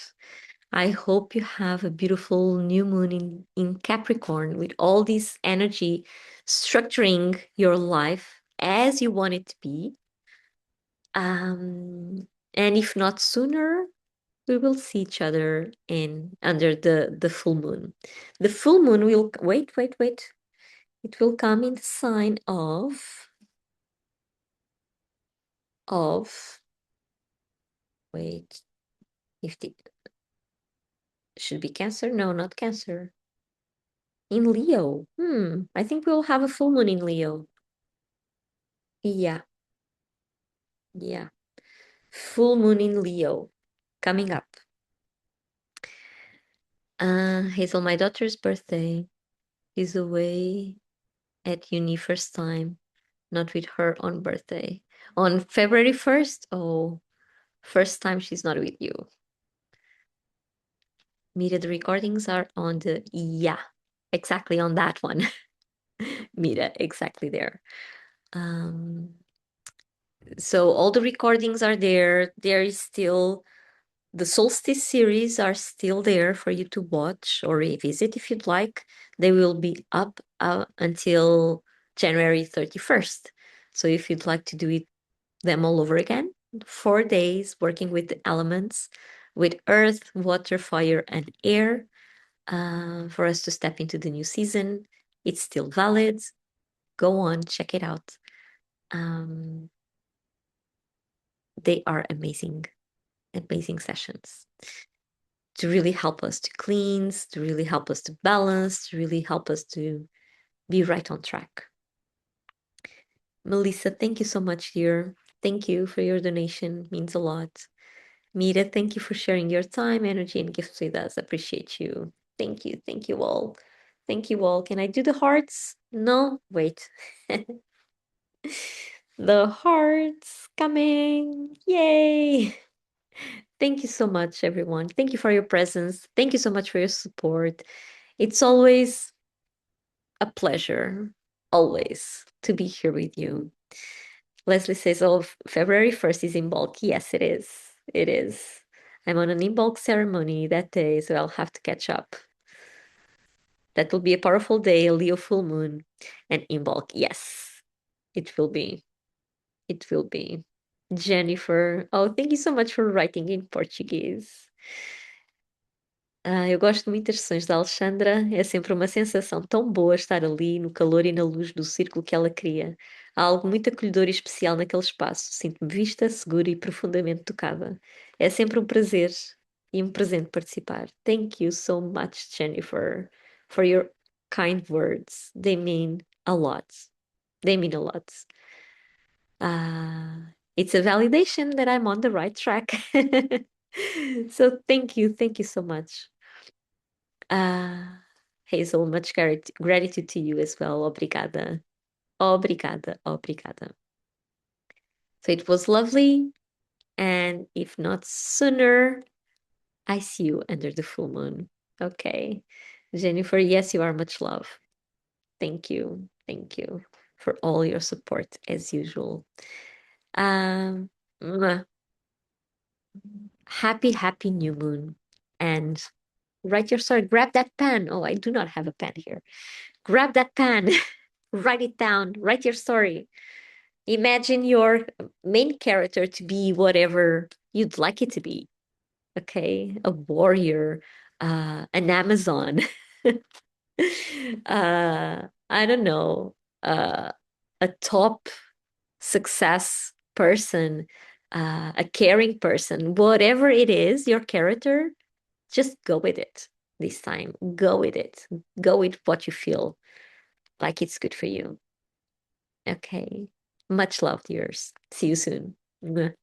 I hope you have a beautiful new moon in Capricorn with all this energy structuring your life as you want it to be. And if not sooner, we will see each other in under the full moon. The full moon will wait. It will come in the sign of wait, if the should be Cancer? No, not Cancer. In Leo. I think we'll have a full moon in Leo. Yeah, yeah. Full moon in Leo coming up. Hazel, my daughter's birthday is away at uni first time, not with her on birthday. On February 1st, oh, first time she's not with you. Mira, the recordings are on the, yeah, exactly on that one. Mira, exactly there. So all the recordings are there. There is still the solstice series are still there for you to watch or revisit if you'd like. They will be up until January 31st. So if you'd like to do them all over again, 4 days working with the elements, with earth, water, fire, and air, for us to step into the new season. It's still valid. Go on, check it out. They are amazing, amazing sessions to really help us to cleanse, to really help us to balance, to really help us to be right on track. Melissa, thank you so much, dear. Thank you for your donation. It means a lot. Mira, thank you for sharing your time, energy, and gifts with us. Appreciate you. Thank you. Thank you all. Thank you all. Can I do the hearts? No? Wait. The hearts coming. Yay. Thank you so much, everyone. Thank you for your presence. Thank you so much for your support. It's always a pleasure, always, to be here with you. Leslie says, oh, February 1st is in bulk. Yes, it is. It is. I'm on an in bulk ceremony that day, so I'll have to catch up. That will be a powerful day, a Leo full moon, and in bulk. Yes, it will be. It will be. Jennifer, oh, thank you so much for writing in Portuguese. Eu gosto muito das sessões da Alexandra. É sempre uma sensação tão boa estar ali no calor e na luz do círculo que ela cria. Há algo muito acolhedor e especial naquele espaço. Sinto-me vista, segura e profundamente tocada. É sempre um prazer e um presente participar. Thank you so much, Jennifer, for your kind words. They mean a lot. They mean a lot. It's a validation that I'm on the right track. So thank you so much. Ah, Hazel, much gratitude to you as well. Obrigada. Obrigada. Obrigada. So it was lovely. And if not sooner, I see you under the full moon. Okay. Jennifer, yes, you are much love. Thank you. Thank you for all your support as usual. Um, mwah. Happy new moon. And write your story. Grab that pen. Oh, I do not have a pen here. Grab that pen. Write it down. Write your story. Imagine your main character to be whatever you'd like it to be. Okay, a warrior, an Amazon, I don't know, a top success person, a caring person, whatever it is, your character, just go with it this time. Go with it. Go with what you feel like it's good for you. Okay. Much love, yours. See you soon. Mwah.